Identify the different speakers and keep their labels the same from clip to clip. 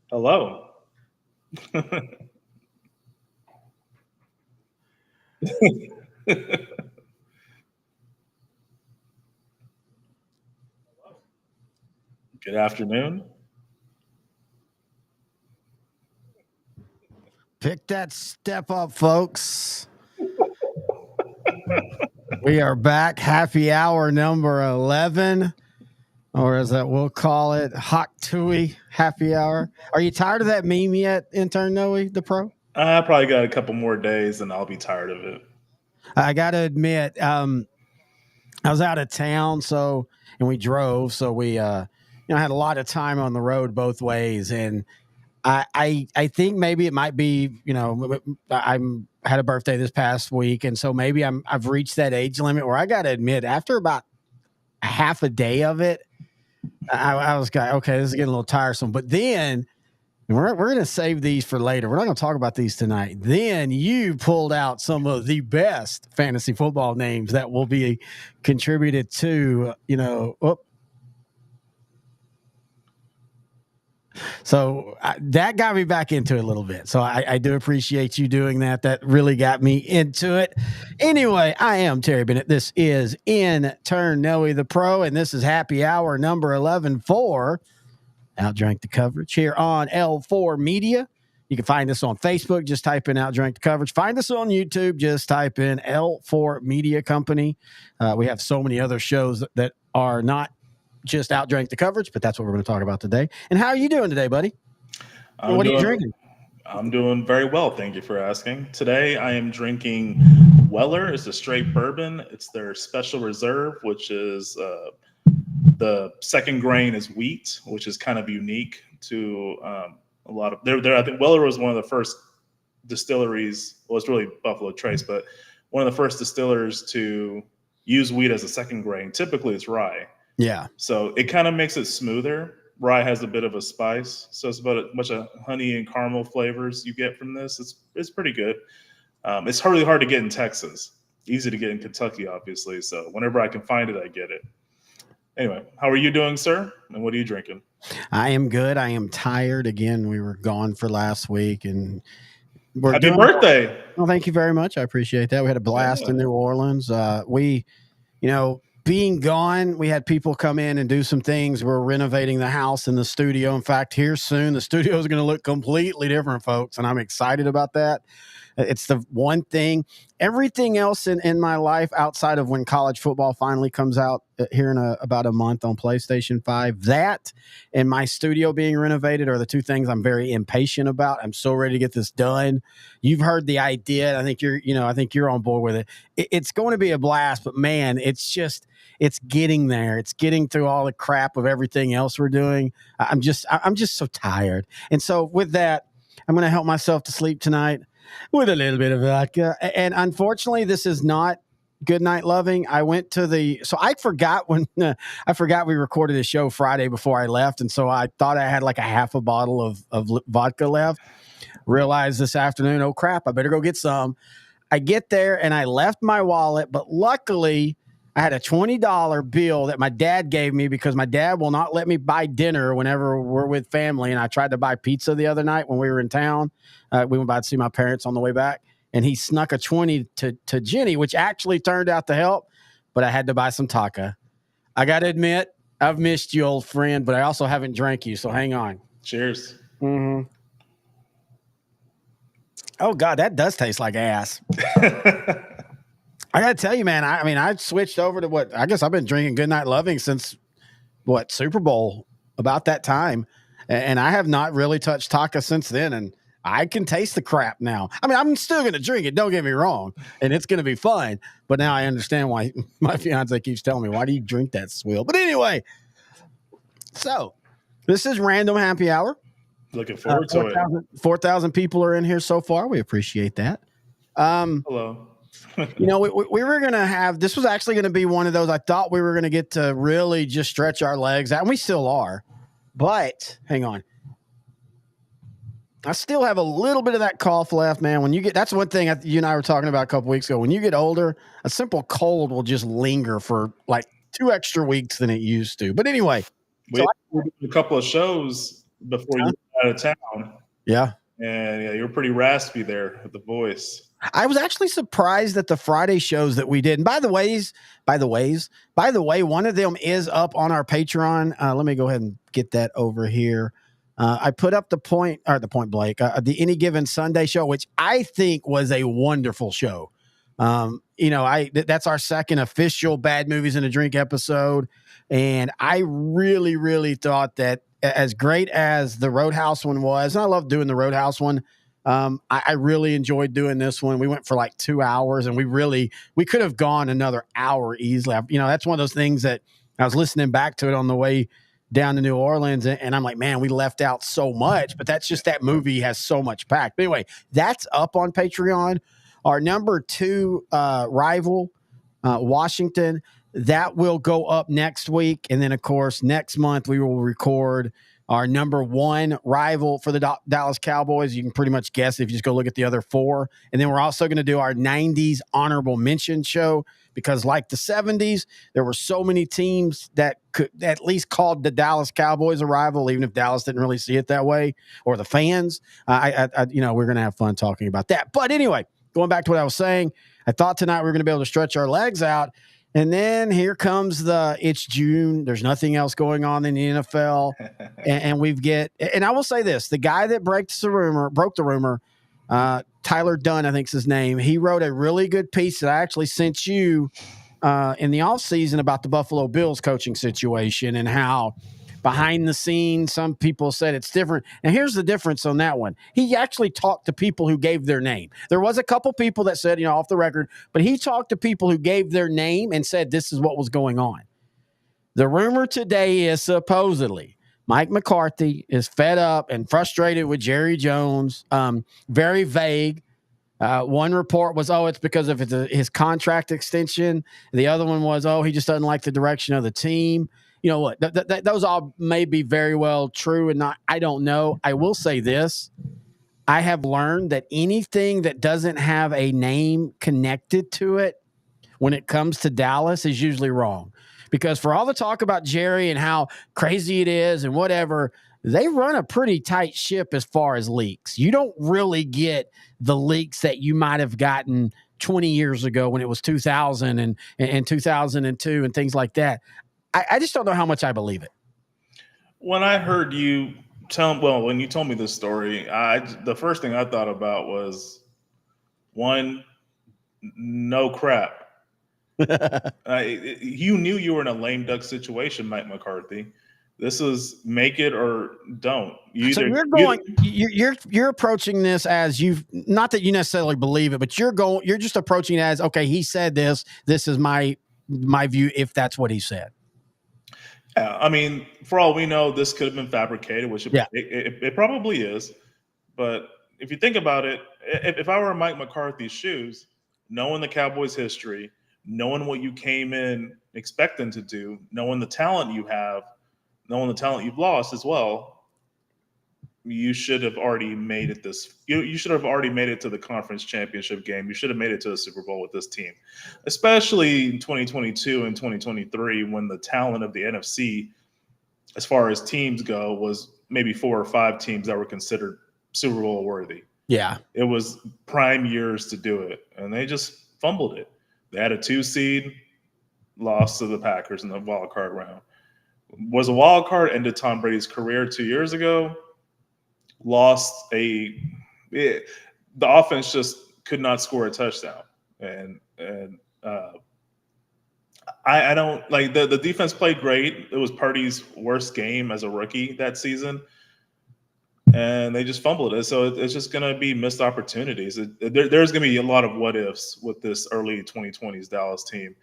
Speaker 1: Hello. Good afternoon.
Speaker 2: Pick that step up, folks. We are back. Happy hour number 11, or as that we'll call it, Hot Tui Happy Hour. Are you tired of that meme yet, intern Noe, the pro?
Speaker 1: I probably got a couple more days and I'll be tired of it.
Speaker 2: I got to admit, I was out of town, and we drove, so we had a lot of time on the road both ways, and I think maybe it might be, I'm had a birthday this past week, and so maybe I've reached that age limit where I got to admit, after about a half a day of it, I was like, okay, this is getting a little tiresome. But then we're going to save these for later. We're not going to talk about these tonight. Then you pulled out some of the best fantasy football names that will be contributed to, So that got me back into it a little bit. So I do appreciate you doing that. That really got me into it. Anyway, I am Terry Bennett. This is Intern Noe the Pro, and this is happy hour number 11 for Outdrank the Coverage here on L4 Media. You can find us on Facebook. Just type in Outdrank the Coverage. Find us on YouTube. Just type in L4 Media Company. We have so many other shows that are not just Outdrank the Coverage, but that's what we're going to talk about today. And how are you doing today, buddy? What are you drinking?
Speaker 1: I'm doing very well. Thank you for asking. Today I am drinking Weller. It's a straight bourbon. It's their special reserve, which is the second grain is wheat, which is kind of unique to a lot of. I think Weller was one of the first distilleries. Well, it's really Buffalo Trace, but one of the first distillers to use wheat as a second grain. Typically, it's rye.
Speaker 2: Yeah.
Speaker 1: So it kind of makes it smoother. Rye has a bit of a spice, so it's about a bunch of honey and caramel flavors you get from this. It's pretty good. It's really hard to get in Texas. Easy to get in Kentucky, obviously. So whenever I can find it, I get it. Anyway, how are you doing, sir? And what are you drinking?
Speaker 2: I am good. I am tired. Again, we were gone for last week, and
Speaker 1: happy birthday.
Speaker 2: Well, thank you very much. I appreciate that. We had a blast in New Orleans. Being gone, we had people come in and do some things. We're renovating the house and the studio. In fact, here soon, the studio is going to look completely different, folks, and I'm excited about that. It's the one thing. Everything else in my life outside of when college football finally comes out here in about a month on PlayStation 5, that and my studio being renovated are the two things I'm very impatient about. I'm so ready to get this done. You've heard the idea. I think you're on board with it. It's going to be a blast, but man, it's getting there. It's getting through all the crap of everything else we're doing. I'm just so tired. And so with that, I'm going to help myself to sleep tonight with a little bit of vodka. And unfortunately, this is not Good Night Loving. I forgot we recorded a show Friday before I left. And so I thought I had like a half a bottle of vodka left. Realized this afternoon, oh crap, I better go get some. I get there and I left my wallet, but luckily I had a $20 bill that my dad gave me because my dad will not let me buy dinner whenever we're with family. And I tried to buy pizza the other night when we were in town. We went by to see my parents on the way back, and he snuck a 20 to Jenny, which actually turned out to help, but I had to buy some taco. I got to admit, I've missed you, old friend, but I also haven't drank you, so hang on.
Speaker 1: Cheers.
Speaker 2: Mm-hmm. Oh, God, that does taste like ass. I got to tell you, man, I switched over to I guess I've been drinking Good Night Loving since, Super Bowl, about that time. And I have not really touched taco since then. And I can taste the crap now. I mean, I'm still going to drink it. Don't get me wrong. And it's going to be fun. But now I understand why my fiance keeps telling me, why do you drink that swill? But anyway, so this is Random Happy Hour.
Speaker 1: Looking forward to it.
Speaker 2: 4,000 people are in here so far. We appreciate that.
Speaker 1: Hello.
Speaker 2: We were going to have, this was actually going to be one of those, I thought we were going to get to really just stretch our legs out, and we still are. But hang on. I still have a little bit of that cough left, man. That's one thing you and I were talking about a couple weeks ago. When you get older, a simple cold will just linger for like 2 extra weeks than it used to. But anyway.
Speaker 1: We did a couple of shows before you went out of town.
Speaker 2: Yeah.
Speaker 1: And yeah, you were pretty raspy there with the voice.
Speaker 2: I was actually surprised at the Friday shows that we did. And by the way, one of them is up on our Patreon. Let me go ahead and get that over here. I put up the Point Blank, the Any Given Sunday show, which I think was a wonderful show. That's our second official Bad Movies and a Drink episode. And I really, really thought that as great as the Roadhouse one was, and I love doing the Roadhouse one, I really enjoyed doing this one. We went for like 2 hours, and we could have gone another hour easily. That's one of those things that I was listening back to it on the way down to New Orleans, and I'm like, man, we left out so much, but that's just that movie has so much packed. But anyway, that's up on Patreon. Our number 2 rival, Washington, that will go up next week. And then, of course, next month we will record our number 1 rival for the Dallas Cowboys. You can pretty much guess if you just go look at the other 4. And then we're also going to do our 90s honorable mention show, because like the 70s, there were so many teams that could at least called the Dallas Cowboys a rival, even if Dallas didn't really see it that way, or the fans. We're going to have fun talking about that. But anyway, going back to what I was saying, I thought tonight we were going to be able to stretch our legs out. And then here comes it's June. There's nothing else going on in the NFL. and I will say this, the guy that broke the rumor, Tyler Dunn, I think is his name. He wrote a really good piece that I actually sent you in the offseason about the Buffalo Bills coaching situation and how behind the scenes, some people said it's different. And here's the difference on that one. He actually talked to people who gave their name. There was a couple people that said, off the record, but he talked to people who gave their name and said this is what was going on. The rumor today is supposedly Mike McCarthy is fed up and frustrated with Jerry Jones. Very vague. One report was, it's because of his contract extension. The other one was, he just doesn't like the direction of the team. You know what? Those all may be very well true and not. I don't know. I will say this. I have learned that anything that doesn't have a name connected to it when it comes to Dallas is usually wrong. Because for all the talk about Jerry and how crazy it is and whatever, they run a pretty tight ship as far as leaks. You don't really get the leaks that you might have gotten 20 years ago when it was 2000 and 2002 and things like that. I just don't know how much I believe it.
Speaker 1: When I heard you when you told me this story, the first thing I thought about was, one, no crap. You knew you were in a lame duck situation, Mike McCarthy. This is make it or don't.
Speaker 2: You're approaching this as not that you necessarily believe it, but you're just approaching it as, okay, he said this. This is my view if that's what he said.
Speaker 1: Yeah, I mean, for all we know, this could have been fabricated, which it probably is. But if you think about it, if I were in Mike McCarthy's shoes, knowing the Cowboys' history, knowing what you came in expecting to do, knowing the talent you have, knowing the talent you've lost as well, you should have already made it you should have already made it to the conference championship game. You should have made it to the Super Bowl with this team, especially in 2022 and 2023, when the talent of the NFC, as far as teams go, was maybe 4 or 5 teams that were considered Super Bowl worthy.
Speaker 2: Yeah.
Speaker 1: It was prime years to do it, and they just fumbled it. They had a 2 seed, lost to the Packers in the wild card round. Was a wild card, ended Tom Brady's career 2 years ago. The offense just could not score a touchdown, and I don't like the defense played great. It was Purdy's worst game as a rookie that season, and they just fumbled it. So it's just going to be missed opportunities. There's going to be a lot of what ifs with this early 2020s Dallas team,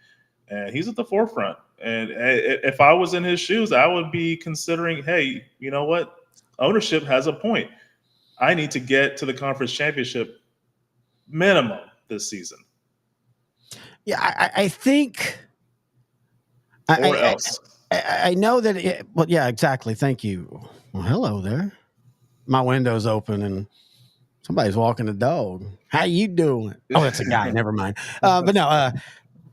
Speaker 1: and he's at the forefront. And if I was in his shoes, I would be considering, hey, you know what? Ownership has a point. I need to get to the conference championship minimum this season.
Speaker 2: Yeah, I think.
Speaker 1: Or else.
Speaker 2: I know that. Well, yeah, exactly. Thank you. Well, hello there. My window's open and somebody's walking the dog. How you doing? Oh, that's a guy. Never mind. But no.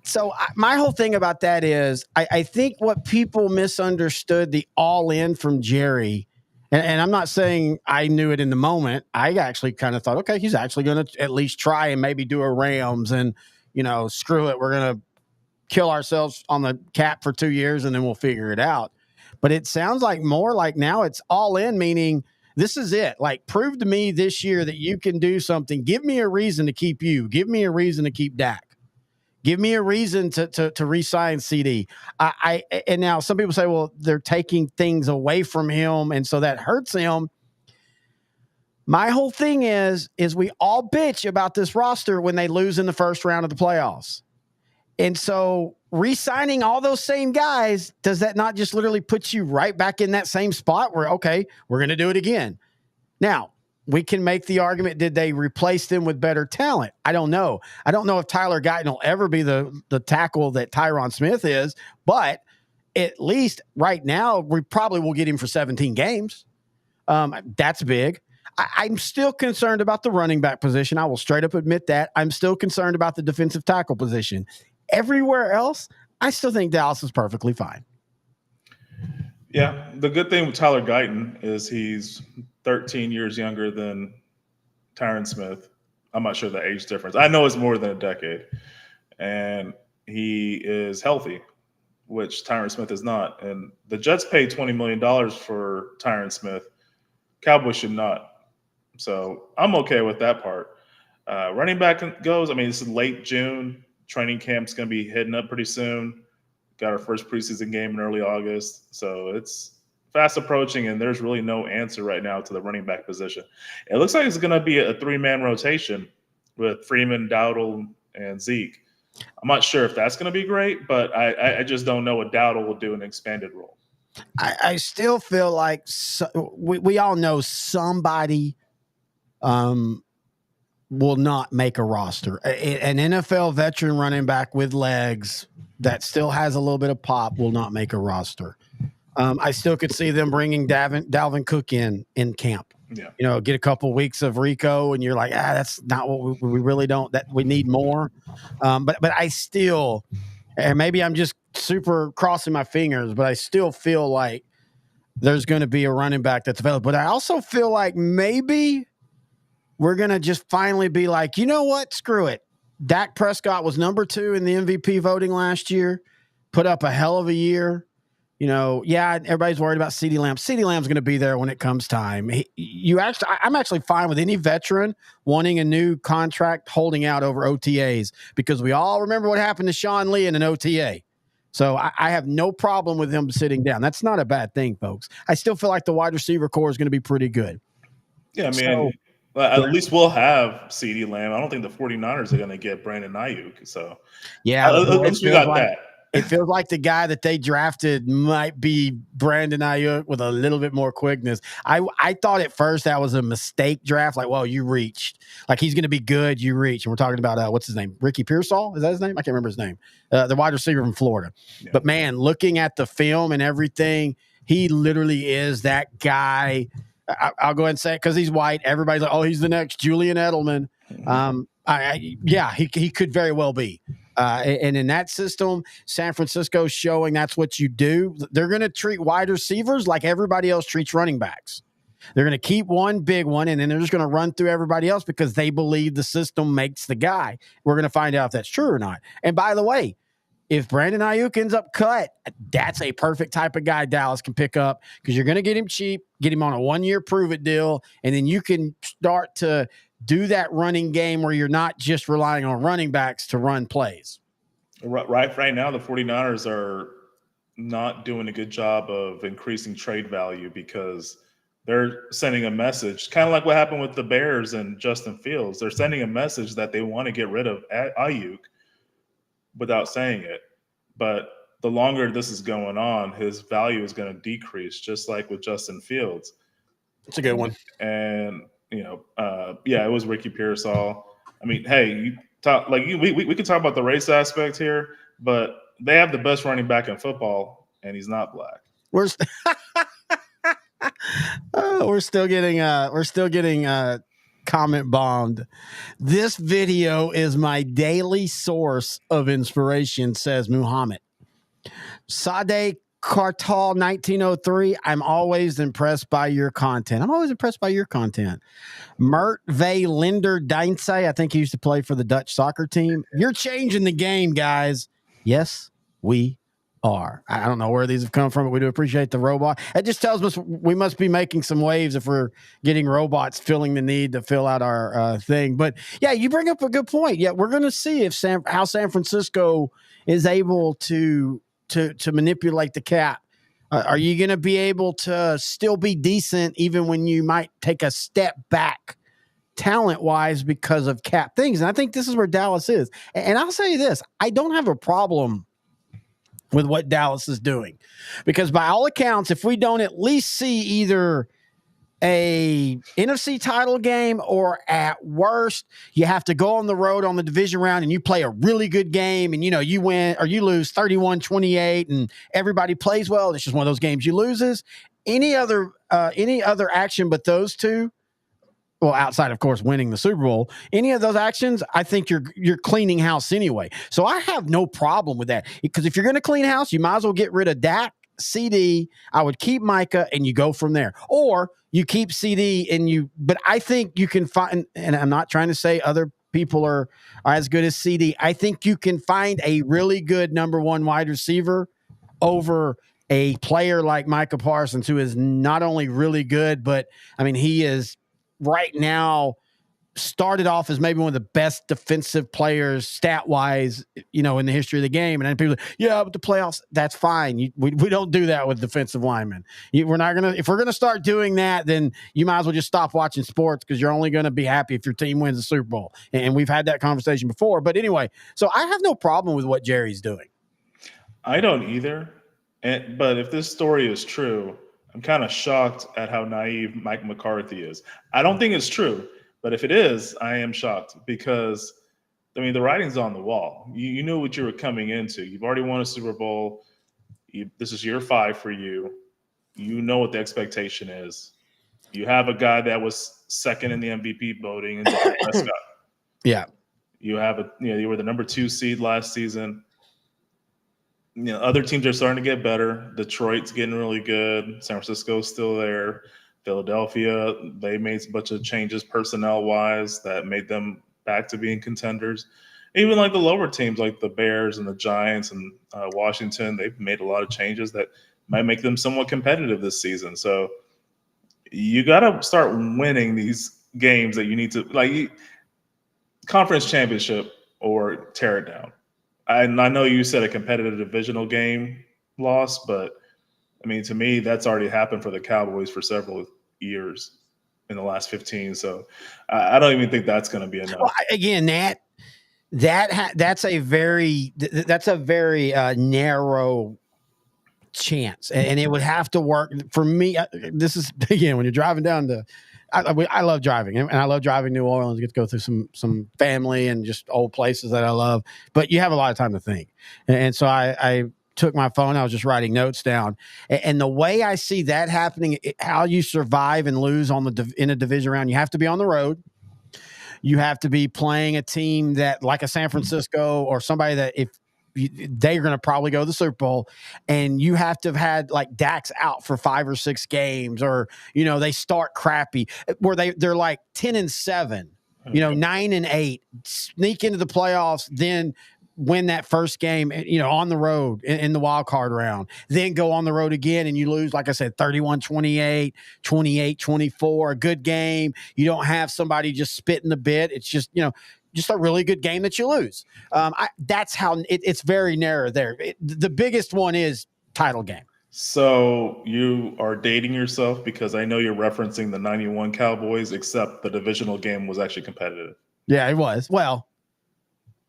Speaker 2: So my whole thing about that is I think what people misunderstood the all in from Jerry And I'm not saying I knew it in the moment. I actually kind of thought, okay, he's actually going to at least try and maybe do a Rams and, screw it. We're going to kill ourselves on the cap for 2 years and then we'll figure it out. But it sounds like more like now it's all in, meaning this is it. Like, prove to me this year that you can do something. Give me a reason to keep you. Give me a reason to keep Dak. Give me a reason to re-sign CD. And now some people say, well, they're taking things away from him, and so that hurts him. My whole thing is we all bitch about this roster when they lose in the first round of the playoffs. And so re-signing all those same guys, does that not just literally put you right back in that same spot where, okay, we're going to do it again? Now, we can make the argument, did they replace them with better talent? I don't know. I don't know if Tyler Guyton will ever be the tackle that Tyron Smith is, but at least right now, we probably will get him for 17 games. That's big. I'm still concerned about the running back position. I will straight up admit that. I'm still concerned about the defensive tackle position. Everywhere else, I still think Dallas is perfectly fine.
Speaker 1: Yeah, the good thing with Tyler Guyton is he's 13 years younger than Tyron Smith. I'm not sure the age difference. I know it's more than a decade. And he is healthy, which Tyron Smith is not. And the Jets paid $20 million for Tyron Smith. Cowboys should not. So I'm okay with that part. Running back goes, I mean, this is late June. Training camp's going to be hitting up pretty soon. Got our first preseason game in early August. So it's fast approaching, and there's really no answer right now to the running back position. It looks like it's going to be a three-man rotation with Freeman, Dowdle, and Zeke. I'm not sure if that's going to be great, but I just don't know what Dowdle will do in an expanded role.
Speaker 2: I still feel like we all know somebody will not make a roster. An NFL veteran running back with legs that still has a little bit of pop will not make a roster. I still could see them bringing Dalvin Cook in camp.
Speaker 1: Yeah.
Speaker 2: Get a couple weeks of Rico, and you're like, that's not what we really don't. That we need more. But I still, and maybe I'm just super crossing my fingers, but I still feel like there's going to be a running back that's available. But I also feel like maybe we're going to just finally be like, you know what? Screw it. Dak Prescott was number 2 in the MVP voting last year, put up a hell of a year. Everybody's worried about CeeDee Lamb. CeeDee Lamb's going to be there when it comes time. I'm actually fine with any veteran wanting a new contract holding out over OTAs, because we all remember what happened to Sean Lee in an OTA. So I have no problem with him sitting down. That's not a bad thing, folks. I still feel like the wide receiver core is going to be pretty good.
Speaker 1: Yeah, I mean, at least we'll have CeeDee Lamb. I don't think the 49ers are going to get Brandon Ayuk. So,
Speaker 2: yeah,
Speaker 1: at least we got that.
Speaker 2: It feels like the guy that they drafted might be Brandon Ayuk with a little bit more quickness. I thought at first that was a mistake draft. Like, well, you reached. Like, he's going to be good. You reach. And we're talking about, what's his name? Ricky Pearsall? Is that his name? I can't remember his name. The wide receiver from Florida. Yeah. But, man, looking at the film and everything, he literally is that guy. I'll go ahead and say it because he's white. Everybody's like, oh, he's the next Julian Edelman. He could very well be. And in that system, San Francisco's showing that's what you do. They're going to treat wide receivers like everybody else treats running backs. They're going to keep one big one, and then they're just going to run through everybody else because they believe the system makes the guy. We're going to find out if that's true or not. And by the way, if Brandon Ayuk ends up cut, that's a perfect type of guy Dallas can pick up, because you're going to get him cheap, get him on a 1-year prove-it deal, and then you can start to do that running game where you're not just relying on running backs to run plays.
Speaker 1: Right now, the 49ers are not doing a good job of increasing trade value because they're sending a message, kind of like what happened with the Bears and Justin Fields. They're sending a message that they want to get rid of Ayuk without saying it. But the longer this is going on, his value is going to decrease, just like with Justin Fields.
Speaker 2: It's a good one.
Speaker 1: And it was Ricky Pearsall. I mean, hey, we could talk about the race aspect here, but they have the best running back in football, and he's not black.
Speaker 2: We're still getting comment bombed. This video is my daily source of inspiration, says Muhammad. Sade Cartal 1903. I'm always impressed by your content. Mert V. Linder Deinze. I think he used to play for the Dutch soccer team. You're changing the game, guys. Yes, we are. I don't know where these have come from, but we do appreciate the robot. It just tells us we must be making some waves if we're getting robots filling the need to fill out our thing. But yeah, you bring up a good point. Yeah, we're going to see if how San Francisco is able to manipulate the cap. Are you going to be able to still be decent even when you might take a step back talent-wise because of cap things? And I think this is where Dallas is. And I'll say this, I don't have a problem with what Dallas is doing because by all accounts, if we don't at least see either a NFC title game or at worst, you have to go on the road on the division round and you play a really good game and, you win or you lose 31-28 and everybody plays well. It's just one of those games you loses. Any other action but those two, well, outside, of course, winning the Super Bowl, any of those actions, I think you're cleaning house anyway. So I have no problem with that because if you're going to clean house, you might as well get rid of Dak, CD. I would keep Micah and you go from there. Or you keep CD but I think you can find, and I'm not trying to say other people are as good as CD. I think you can find a really good number one wide receiver over a player like Micah Parsons, who is not only really good, but I mean, he is right now started off as maybe one of the best defensive players stat wise, in the history of the game. And then people, but the playoffs, that's fine. We don't do that with defensive linemen. If we're going to start doing that, then you might as well just stop watching sports because you're only going to be happy if your team wins the Super Bowl. And we've had that conversation before, but anyway, so I have no problem with what Jerry's doing.
Speaker 1: I don't either. But if this story is true, I'm kind of shocked at how naive Mike McCarthy is. I don't think it's true. But if it is, I am shocked because, the writing's on the wall. You knew what you were coming into. You've already won a Super Bowl. This is year 5 for you. You know what the expectation is. You have a guy that was second in the MVP voting in Dak Prescott.
Speaker 2: Yeah.
Speaker 1: You have you were the number 2 seed last season. Other teams are starting to get better. Detroit's getting really good. San Francisco's still there. Philadelphia, they made a bunch of changes personnel-wise that made them back to being contenders. Even like the lower teams like the Bears and the Giants and Washington, they've made a lot of changes that might make them somewhat competitive this season. So you got to start winning these games that you need to, conference championship or tear it down. And I know you said a competitive divisional game loss, but to me, that's already happened for the Cowboys for several years in the last 15. So I don't even think that's going to be enough.
Speaker 2: Well, again, that's a very narrow chance, and it would have to work for me. This is again when you're driving down to. I love driving, and I love driving New Orleans. Get to go through some family and just old places that I love. But you have a lot of time to think, and so I took my phone. I was just writing notes down, and the way I see that happening, how you survive and lose in a division round, you have to be on the road. You have to be playing a team that, like a San Francisco or somebody that they're going to probably go to the Super Bowl, and you have to have had like Dak's out for 5 or 6 games, or they start crappy where they're like 10-7, 9-8, sneak into the playoffs, then win that first game, on the road in the wild card round, then go on the road again and you lose, like I said, 31-28, 28-24, a good game. You don't have somebody just spitting the bit. It's just, just a really good game that you lose. That's how it's very narrow there. The biggest one is title game.
Speaker 1: So you are dating yourself because I know you're referencing the 91 Cowboys, except the divisional game was actually competitive.
Speaker 2: Yeah, it was. Well,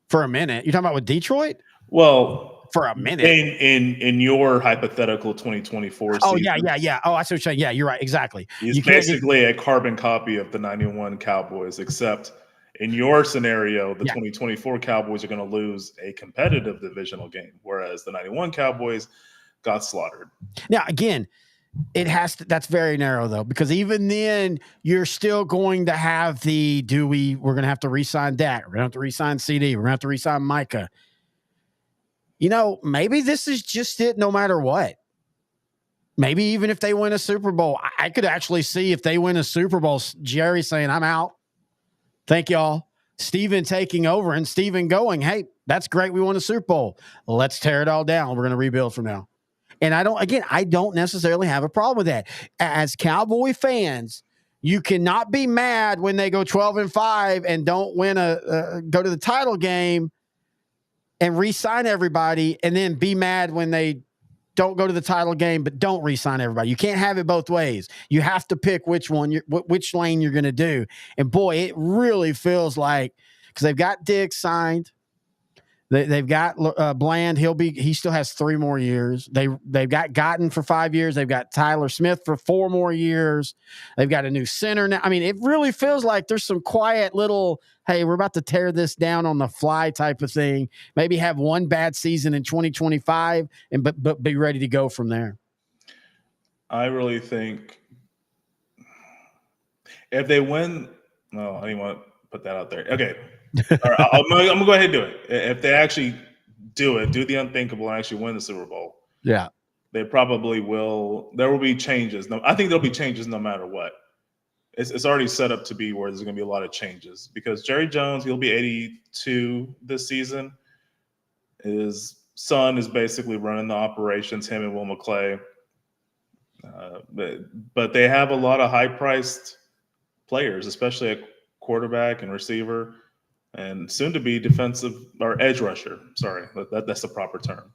Speaker 2: for a minute. You're talking about with Detroit?
Speaker 1: Well,
Speaker 2: for a minute.
Speaker 1: In your hypothetical 2024
Speaker 2: season.
Speaker 1: Yeah.
Speaker 2: Oh, I see what you're saying. Yeah, you're right. Exactly.
Speaker 1: It's basically a carbon copy of the 91 Cowboys, except in your scenario, the 2024 Cowboys are going to lose a competitive divisional game, whereas the 91 Cowboys got slaughtered.
Speaker 2: Now, again, that's very narrow though, because even then you're still going to have we're going to have to re-sign Dak. We're going to have to re-sign CD. We're going to have to re-sign Micah. Maybe this is just it no matter what. Maybe even if they win a Super Bowl, I could actually see if they win a Super Bowl, Jerry saying, I'm out. Thank y'all. Steven taking over and Steven going, hey, that's great. We won a Super Bowl. Let's tear it all down. We're going to rebuild from now. And I don't necessarily have a problem with that. As Cowboy fans, you cannot be mad when they go 12-5 and don't win go to the title game and re-sign everybody, and then be mad when they don't go to the title game but don't re-sign everybody. You can't have it both ways. You have to pick which lane you're going to do. And boy, it really feels like, because they've got Diggs signed. They've got Bland. He still has 3 more years. They've got Gotten for 5 years. They've got Tyler Smith for 4 more years. They've got a new center now. I mean, it really feels like there's some quiet little, hey, we're about to tear this down on the fly type of thing. Maybe have one bad season in 2025 but be ready to go from there.
Speaker 1: I really think if they win, no, I didn't want to put that out there. Okay. All right, I'm going to go ahead and do it. If they actually do the unthinkable and actually win the Super Bowl,
Speaker 2: yeah,
Speaker 1: they probably will. There will be changes. No, I think there'll be changes no matter what. It's already set up to be where there's going to be a lot of changes because Jerry Jones, he'll be 82 this season. His son is basically running the operations, him and Will McClay. But they have a lot of high-priced players, especially at quarterback and receiver, and soon to be defensive or edge rusher. Sorry, that's the proper term.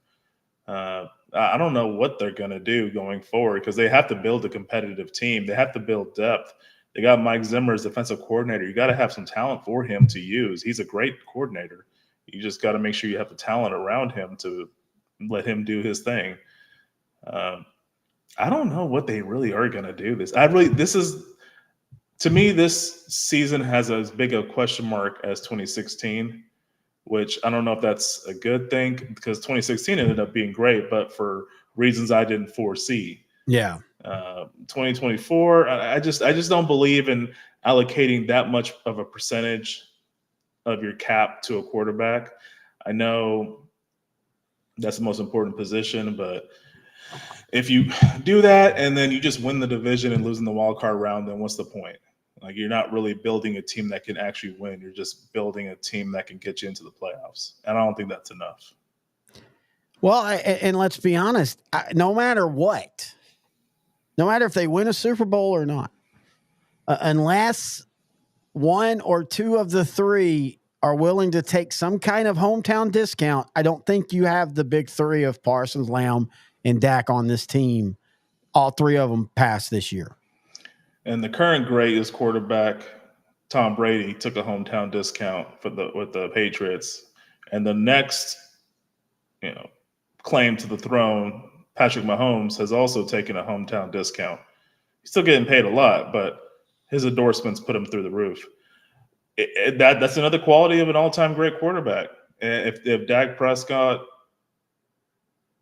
Speaker 1: I don't know what they're going to do going forward because they have to build a competitive team. They have to build depth. They got Mike Zimmer as defensive coordinator. You got to have some talent for him to use. He's a great coordinator. You just got to make sure you have the talent around him to let him do his thing. I don't know what they really are going to do. To me, this season has as big a question mark as 2016, which I don't know if that's a good thing because 2016 ended up being great, but for reasons I didn't foresee.
Speaker 2: Yeah.
Speaker 1: 2024, I just don't believe in allocating that much of a percentage of your cap to a quarterback. I know that's the most important position, but if you do that and then you just win the division and lose in the wild card round, then what's the point? Like, you're not really building a team that can actually win. You're just building a team that can get you into the playoffs. And I don't think that's enough.
Speaker 2: Well, and let's be honest, no matter what, no matter if they win a Super Bowl or not, unless 1 or 2 of the 3 are willing to take some kind of hometown discount, I don't think you have the big 3 of Parsons, Lamb, and Dak on this team. All 3 of them passed this year. And
Speaker 1: the current greatest quarterback, Tom Brady, took a hometown discount with the Patriots. And the next, claim to the throne, Patrick Mahomes, has also taken a hometown discount. He's still getting paid a lot, but his endorsements put him through the roof. That's another quality of an all-time great quarterback. And if Dak Prescott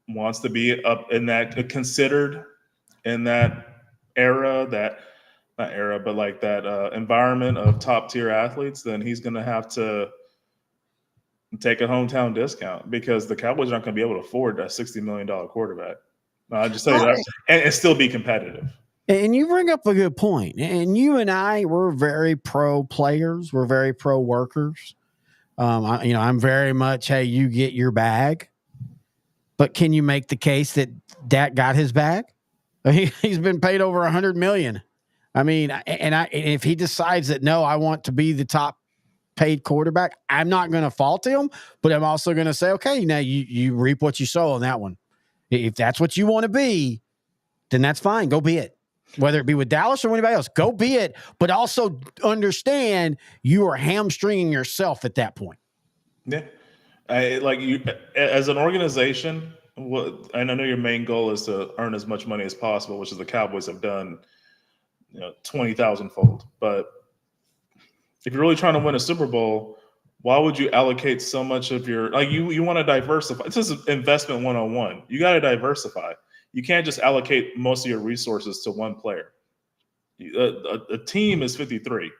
Speaker 1: wants to be up in that, considered in that era, that environment of top-tier athletes, then he's going to have to take a hometown discount because the Cowboys aren't going to be able to afford that $60 million quarterback. I'll just tell you that, and still be competitive.
Speaker 2: And you bring up a good point. And you and I, we're very pro players. We're very pro workers. I'm very much, hey, you get your bag. But can you make the case that Dak got his bag? He's been paid over $100 million. I mean, if he decides that, no, I want to be the top paid quarterback, I'm not going to fault him, but I'm also going to say, okay, now you reap what you sow on that one. If that's what you want to be, then that's fine. Go be it. Whether it be with Dallas or anybody else, go be it. But also understand you are hamstringing yourself at that point.
Speaker 1: Yeah. You as an organization, and I know your main goal is to earn as much money as possible, which is the Cowboys have done 20,000-fold. But if you're really trying to win a Super Bowl, why would you allocate so much of your, you want to diversify? This is investment 101. You got to diversify. You can't just allocate most of your resources to one player. A team is 53.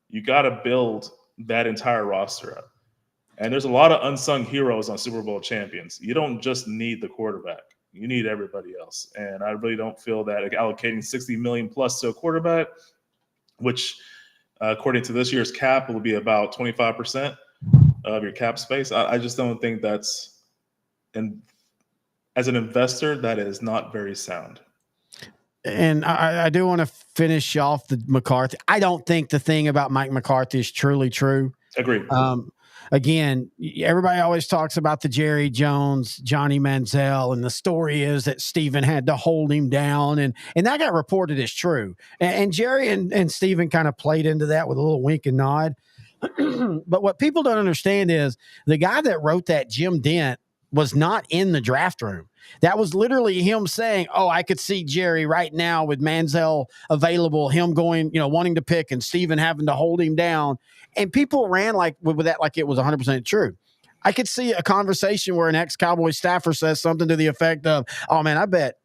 Speaker 1: You got to build that entire roster up. And there's a lot of unsung heroes on Super Bowl champions. You don't just need the quarterback. You need everybody else. And I really don't feel that allocating $60 million plus to a quarterback, which according to this year's cap will be about 25% of your cap space. I just don't think that's, and as an investor, that is not very sound.
Speaker 2: And I do want to finish off the McCarthy. I don't think the thing about Mike McCarthy is truly true.
Speaker 1: Agreed.
Speaker 2: Again, everybody always talks about the Jerry Jones, Johnny Manziel, and the story is that Steven had to hold him down, and that got reported as true. And Jerry and Steven kind of played into that with a little wink and nod. But what people don't understand is the guy that wrote that, Jim Dent, was not in the draft room. That was literally him saying, oh, I could see Jerry right now with Manziel available, him going, wanting to pick and Steven having to hold him down. And people ran with that like it was 100% true. I could see a conversation where an ex-Cowboy staffer says something to the effect of, oh, man, I bet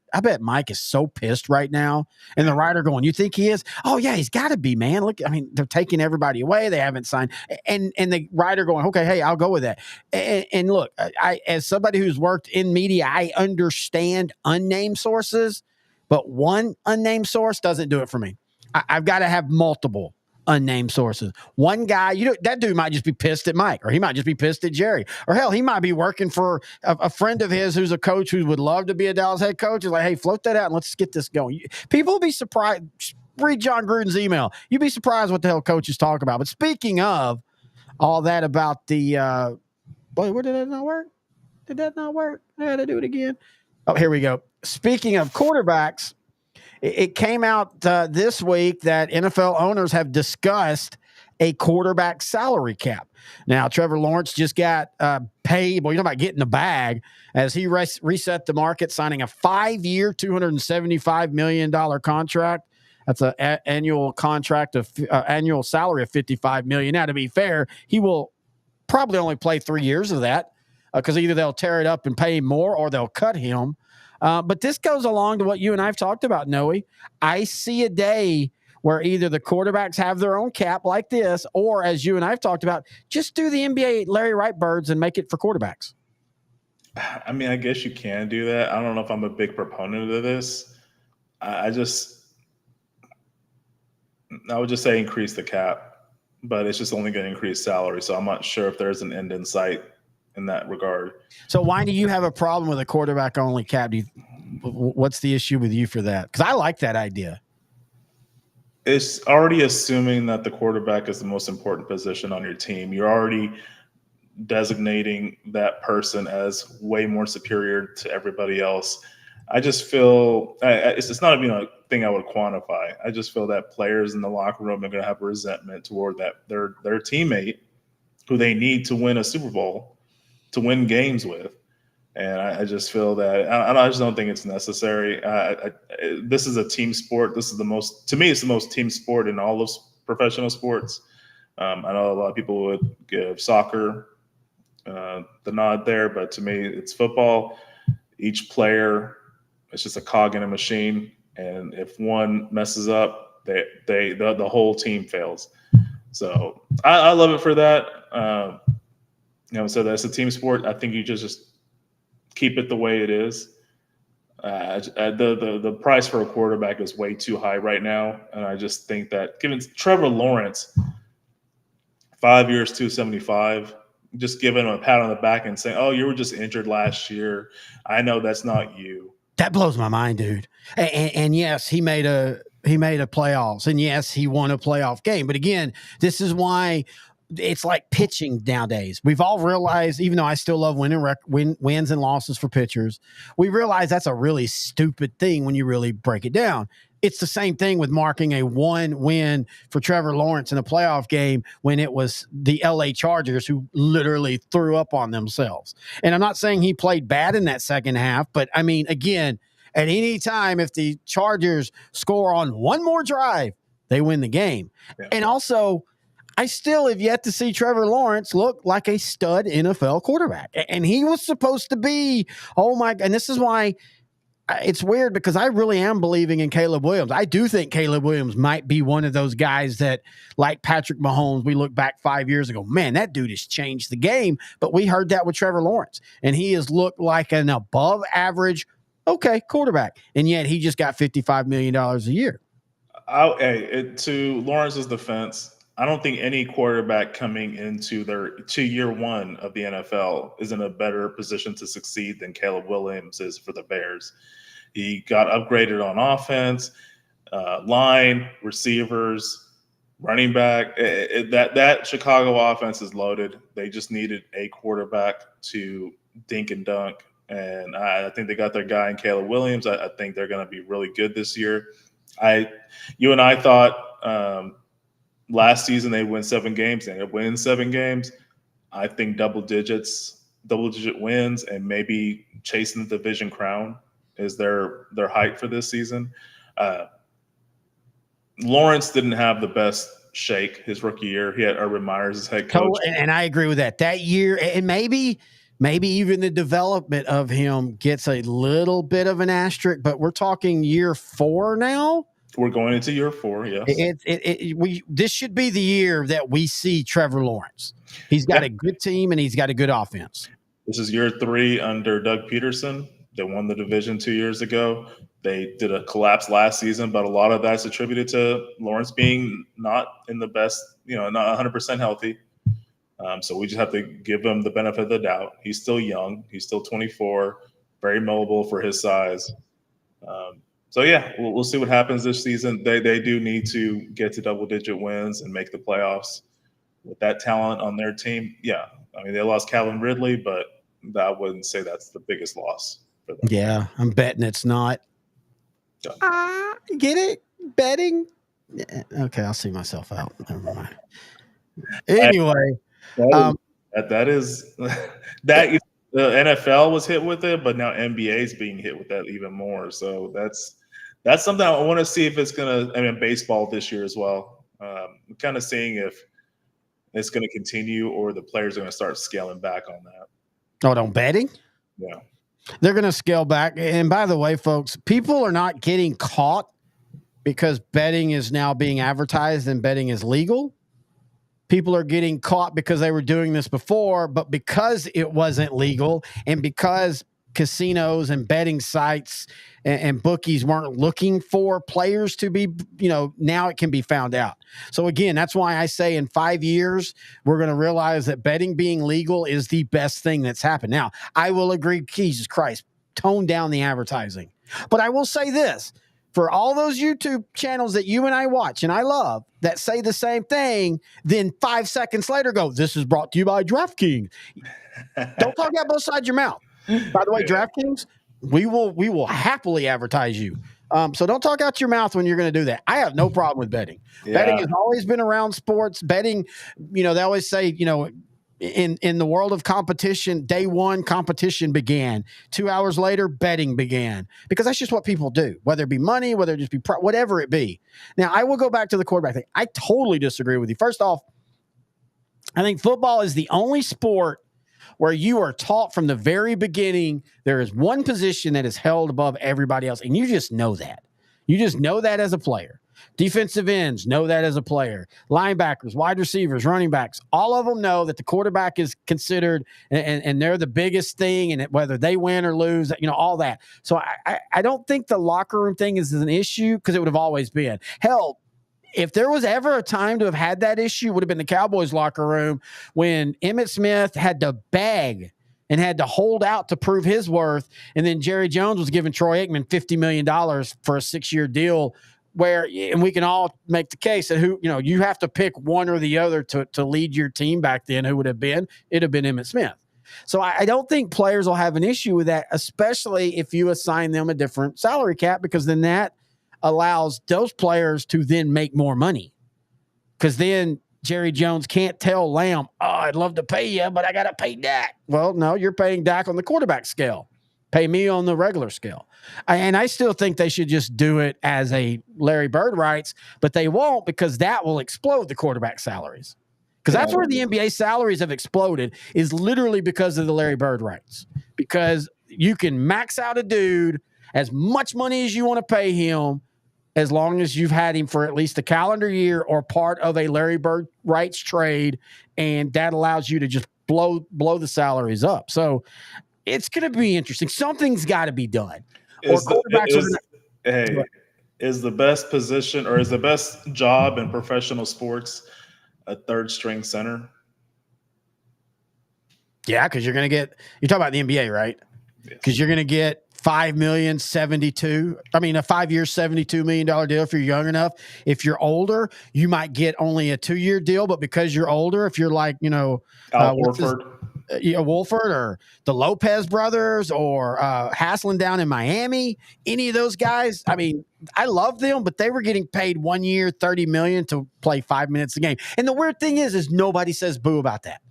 Speaker 2: Mike is so pissed right now. And the writer going, you think he is? Oh, yeah, he's got to be, man. Look, they're taking everybody away. They haven't signed. And the writer going, okay, hey, I'll go with that. And look, I as somebody who's worked in media, I understand unnamed sources, but one unnamed source doesn't do it for me. I've got to have multiple unnamed sources. One guy, that dude might just be pissed at Mike, or he might just be pissed at Jerry, or hell, he might be working for a friend of his who's a coach who would love to be a Dallas head coach. He's like, hey, float that out and let's get this going. People will be surprised. Read John Gruden's email. You'd be surprised what the hell coaches talk about. But speaking of all that about the, where did that not work? Did that not work? I had to do it again. Oh, here we go. Speaking of quarterbacks, it came out this week that NFL owners have discussed a quarterback salary cap. Now, Trevor Lawrence just got paid. Well, about getting the bag as he reset the market, signing a 5-year, $275 million contract. That's an annual contract of annual salary of $55 million. Now, to be fair, he will probably only play 3 years of that because either they'll tear it up and pay him more or they'll cut him. But this goes along to what you and I have talked about, Noe. I see a day where either the quarterbacks have their own cap like this, or as you and I have talked about, just do the NBA Larry Wright birds and make it for quarterbacks.
Speaker 1: I guess you can do that. I don't know if I'm a big proponent of this. I would just say increase the cap, but it's just only going to increase salary. So I'm not sure if there's an end in sight in that regard.
Speaker 2: So why do you have a problem with a quarterback only cap? What's the issue with you for that? Because I like that idea.
Speaker 1: It's already assuming that the quarterback is the most important position on your team. You're already designating that person as way more superior to everybody else. I just feel it's not even a thing I would quantify. I just feel that players in the locker room are going to have resentment toward that their teammate who they need to win a Super Bowl, to win games with. And I just feel that I just don't think it's necessary. This is a team sport. This is to me, it's the most team sport in all of professional sports. I know a lot of people would give soccer the nod there, but to me, it's football. Each player, it's just a cog in a machine. And if one messes up, the whole team fails. So I love it for that. So that's a team sport. I think you just keep it the way it is. The price for a quarterback is way too high right now, and I just think that given Trevor Lawrence, 5 years, $275, just giving him a pat on the back and saying, "Oh, you were just injured last year. I know that's not you."
Speaker 2: That blows my mind, dude. And yes, he made a playoffs, and yes, he won a playoff game. But again, this is why it's like pitching nowadays. We've all realized, even though I still love wins and losses for pitchers, we realize that's a really stupid thing when you really break it down. It's the same thing with marking a 1 win for Trevor Lawrence in a playoff game when it was the LA Chargers who literally threw up on themselves. And I'm not saying he played bad in that second half, but again, at any time, if the Chargers score on one more drive, they win the game. Yeah. And also, I still have yet to see Trevor Lawrence look like a stud NFL quarterback. And he was supposed to be, and this is why it's weird, because I really am believing in Caleb Williams. I do think Caleb Williams might be one of those guys that, like Patrick Mahomes, we look back 5 years ago, man, that dude has changed the game. But we heard that with Trevor Lawrence, and he has looked like an above average Okay, quarterback. And yet he just got $55 million a year.
Speaker 1: To Lawrence's defense, I don't think any quarterback coming to year one of the NFL is in a better position to succeed than Caleb Williams is for the Bears. He got upgraded on offense, line, receivers, running back. That Chicago offense is loaded. They just needed a quarterback to dink and dunk, and I think they got their guy in Caleb Williams. I think they're going to be really good this year. You and I thought last season they'd win 7 games, and they'd win 7 games. I think double-digit wins, and maybe chasing the division crown is their height for this season. Lawrence didn't have the best shake his rookie year. He had Urban Meyer as head coach.
Speaker 2: And I agree with that. That year, and maybe even the development of him gets a little bit of an asterisk, but we're talking year 4 now.
Speaker 1: We're going into year 4, yes.
Speaker 2: This should be the year that we see Trevor Lawrence. He's got a good team, and he's got a good offense.
Speaker 1: This is year 3 under Doug Peterson. They won the division 2 years ago. They did a collapse last season, but a lot of that's attributed to Lawrence being not in the best, not 100% healthy. So we just have to give him the benefit of the doubt. He's still young. He's still 24, very mobile for his size. So, yeah, we'll see what happens this season. They do need to get to double-digit wins and make the playoffs. With that talent on their team, yeah. I mean, they lost Calvin Ridley, but I wouldn't say that's the biggest loss for them.
Speaker 2: Yeah, I'm betting it's not. Get it? Betting? Yeah, okay, I'll see myself out. Never mind. Anyway.
Speaker 1: That is the NFL was hit with it, but now NBA is being hit with that even more. So that's something I want to see if it's gonna. I mean, baseball this year as well. I'm kind of seeing if it's going to continue or the players are going to start scaling back on that.
Speaker 2: Oh, on betting?
Speaker 1: Yeah,
Speaker 2: they're going to scale back. And by the way, folks, people are not getting caught because betting is now being advertised and betting is legal. People are getting caught because they were doing this before, but because it wasn't legal and because casinos and betting sites and bookies weren't looking for players to be, now it can be found out. So again, that's why I say in 5 years, we're going to realize that betting being legal is the best thing that's happened. Now, I will agree, Jesus Christ, tone down the advertising. But I will say this, for all those YouTube channels that you and I watch and I love that say the same thing, then 5 seconds later go, this is brought to you by DraftKings. Don't talk out both sides of your mouth. By the way, DraftKings, we will happily advertise you. So don't talk out your mouth when you're going to do that. I have no problem with betting. Yeah. Betting has always been around sports. Betting, they always say, in the world of competition, day one, competition began. 2 hours later, betting began. Because that's just what people do, whether it be money, whether it just be whatever it be. Now, I will go back to the quarterback thing. I totally disagree with you. First off, I think football is the only sport where you are taught from the very beginning there is one position that is held above everybody else, and you just know that. You just know that as a player. Defensive ends know that as a player. Linebackers, wide receivers, running backs, all of them know that the quarterback is considered, and they're the biggest thing, and whether they win or lose, all that. So I don't think the locker room thing is an issue because it would have always been. Hell, if there was ever a time to have had that issue, it would have been the Cowboys locker room when Emmitt Smith had to beg and had to hold out to prove his worth. And then Jerry Jones was giving Troy Aikman $50 million for a 6-year deal and we can all make the case that you have to pick one or the other to lead your team back then. Who would have been? It'd have been Emmitt Smith. So I don't think players will have an issue with that, especially if you assign them a different salary cap, because then that allows those players to then make more money. Because then Jerry Jones can't tell Lamb, I'd love to pay you, but I got to pay Dak. Well, no, you're paying Dak on the quarterback scale. Pay me on the regular scale. And I still think they should just do it as a Larry Bird rights, but they won't, because that will explode the quarterback salaries. Because that's where the NBA salaries have exploded, is literally because of the Larry Bird rights. Because you can max out a dude as much money as you want to pay him, as long as you've had him for at least a calendar year or part of a Larry Bird rights trade, and that allows you to just blow the salaries up. So it's going to be interesting. Something's got to be done. or
Speaker 1: Is the
Speaker 2: quarterbacks are going
Speaker 1: is
Speaker 2: to.
Speaker 1: hey is the best position or is the best job in professional sports a third string center?
Speaker 2: Yeah, because you're talking about the NBA, right? Because
Speaker 1: Yes.
Speaker 2: you're going to get 5 million 72. I mean, a 5 year $72 million deal if you're young enough. If you're older, you might get only a 2 year deal, but because you're older, if you're like,
Speaker 1: Al
Speaker 2: what's his,
Speaker 1: Horford.
Speaker 2: Wolford or the Lopez brothers or Haslin down in Miami, any of those guys. I mean, I love them, but they were getting paid 1 year, 30 million to play 5 minutes a game. And the weird thing is nobody says boo about that.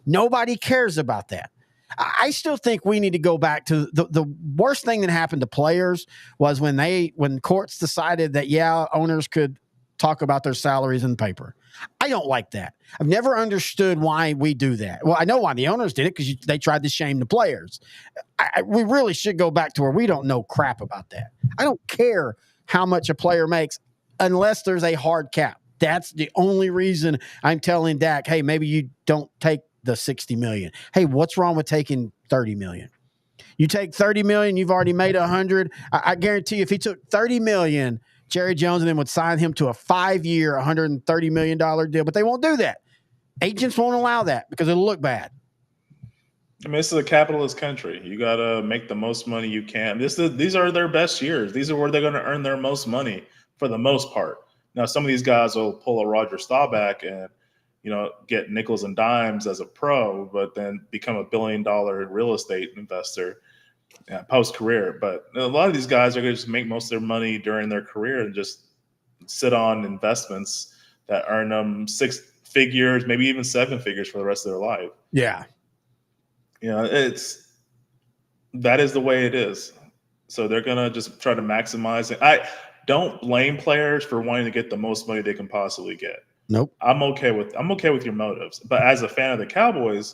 Speaker 2: Nobody cares about that. I still think we need to go back to the worst thing that happened to players was when courts decided that, yeah, owners could talk about their salaries in the paper. I don't like that. I've never understood why we do that. Well, I know why the owners did it, because they tried to shame the players. We really should go back to where we don't know crap about that. I don't care how much a player makes unless there's a hard cap. That's the only reason I'm telling Dak, hey, maybe you don't take the 60 million. Hey, what's wrong with taking 30 million? You take 30 million, you've already made 100. I guarantee you, if he took 30 million, Jerry Jones and them would sign him to a 5-year, $130 million deal, but they won't do that. Agents won't allow that because it'll look bad.
Speaker 1: I mean, this is a capitalist country. You got to make the most money you can. These are their best years. These are where they're going to earn their most money for the most part. Now, some of these guys will pull a Roger Staubach and, get nickels and dimes as a pro, but then become $1 billion real estate investor post career. But a lot of these guys are going to just make most of their money during their career and just sit on investments that earn them 6 figures, maybe even 7 figures for the rest of their life.
Speaker 2: Yeah.
Speaker 1: That is the way it is. So they're going to just try to maximize it. I don't blame players for wanting to get the most money they can possibly get.
Speaker 2: Nope.
Speaker 1: I'm okay with your motives, but as a fan of the Cowboys,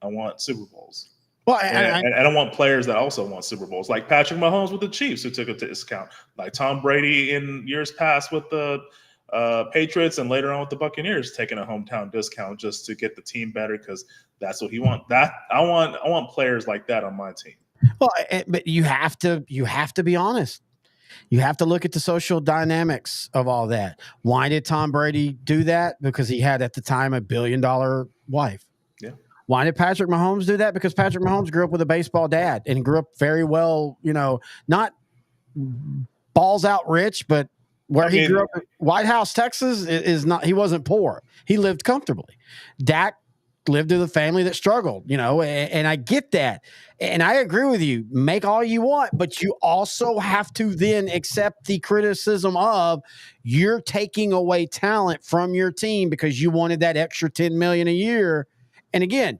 Speaker 1: I want Super Bowls.
Speaker 2: Well,
Speaker 1: and I want players that also want Super Bowls, like Patrick Mahomes with the Chiefs, who took a discount, like Tom Brady in years past with the Patriots, and later on with the Buccaneers, taking a hometown discount just to get the team better because that's what he wants. I want players like that on my team.
Speaker 2: Well, but you have to be honest. You have to look at the social dynamics of all that. Why did Tom Brady do that? Because he had at the time a $1 billion wife.
Speaker 1: Yeah.
Speaker 2: Why did Patrick Mahomes do that? Because Patrick Mahomes grew up with a baseball dad and grew up very well, not balls out rich, but where he grew up, White House, Texas, is not. He wasn't poor. He lived comfortably. Dak lived with a family that struggled, and I get that. And I agree with you. Make all you want, but you also have to then accept the criticism of you're taking away talent from your team because you wanted that extra 10 million a year. And again,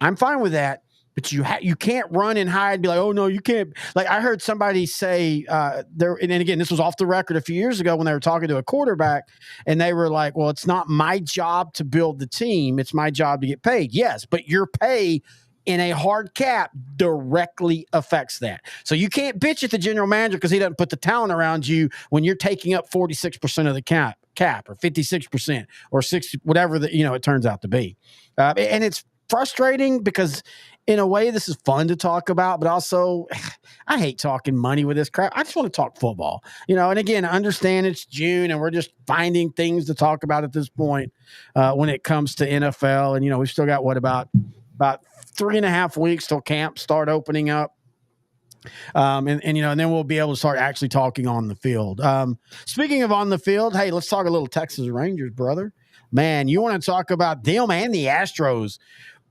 Speaker 2: I'm fine with that, but you can't run and hide and be like, oh no, you can't. Like I heard somebody say there, and again, this was off the record a few years ago when they were talking to a quarterback, and they were like, well, it's not my job to build the team. It's my job to get paid. Yes, but your pay in a hard cap directly affects that. So you can't bitch at the general manager because he doesn't put the talent around you when you're taking up 46% of the cap or 56% or 60, whatever it turns out to be. And it's frustrating because in a way this is fun to talk about, but also I hate talking money with this crap. I just want to talk football, and again, understand it's June and we're just finding things to talk about at this point when it comes to NFL. And, we've still got about 3.5 weeks till camp start opening up. And then we'll be able to start actually talking on the field. Speaking of on the field, hey, let's talk a little Texas Rangers, brother. Man, you want to talk about them and the Astros.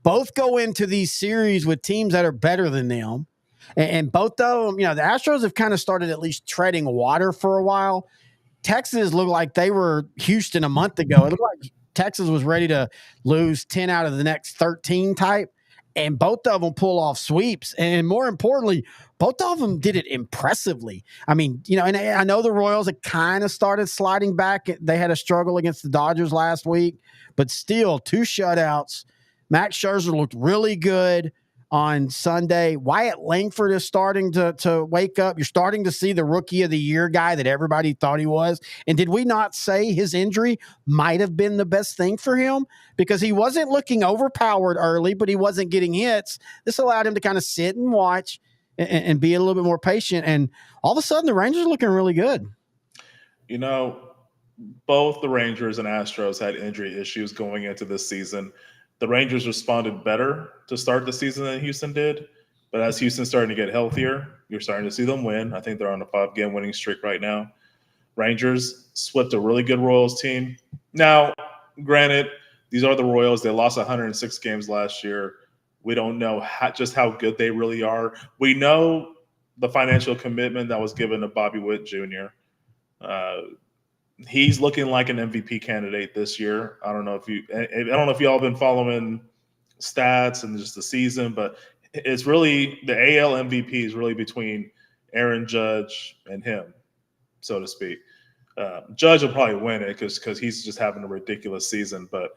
Speaker 2: Both go into these series with teams that are better than them. And both of them, the Astros have kind of started at least treading water for a while. Texas looked like they were Houston a month ago. It looked like Texas was ready to lose 10 out of the next 13 type. And both of them pull off sweeps. And more importantly, both of them did it impressively. I mean, and I know the Royals had kind of started sliding back. They had a struggle against the Dodgers last week, but still 2 shutouts. Max Scherzer looked really good on Sunday. Wyatt Langford is starting to wake up. You're starting to see the rookie of the year guy that everybody thought he was. And did we not say his injury might have been the best thing for him? Because he wasn't looking overpowered early, but he wasn't getting hits. This allowed him to kind of sit and watch. and be a little bit more patient. And all of a sudden, the Rangers are looking really good.
Speaker 1: You know, both the Rangers and Astros had injury issues going into this season. The Rangers responded better to start the season than Houston did. But as Houston's starting to get healthier, you're starting to see them win. I think they're on a 5-game winning streak right now. Rangers swept a really good Royals team. Now, granted, these are the Royals. They lost 106 games last year. We don't know just how good they really are. We know the financial commitment that was given to Bobby Witt Jr. He's looking like an MVP candidate this year. I don't know if y'all been following stats and just the season, but it's really the AL MVP is really between Aaron Judge and him, so to speak. Judge will probably win it because he's just having a ridiculous season. But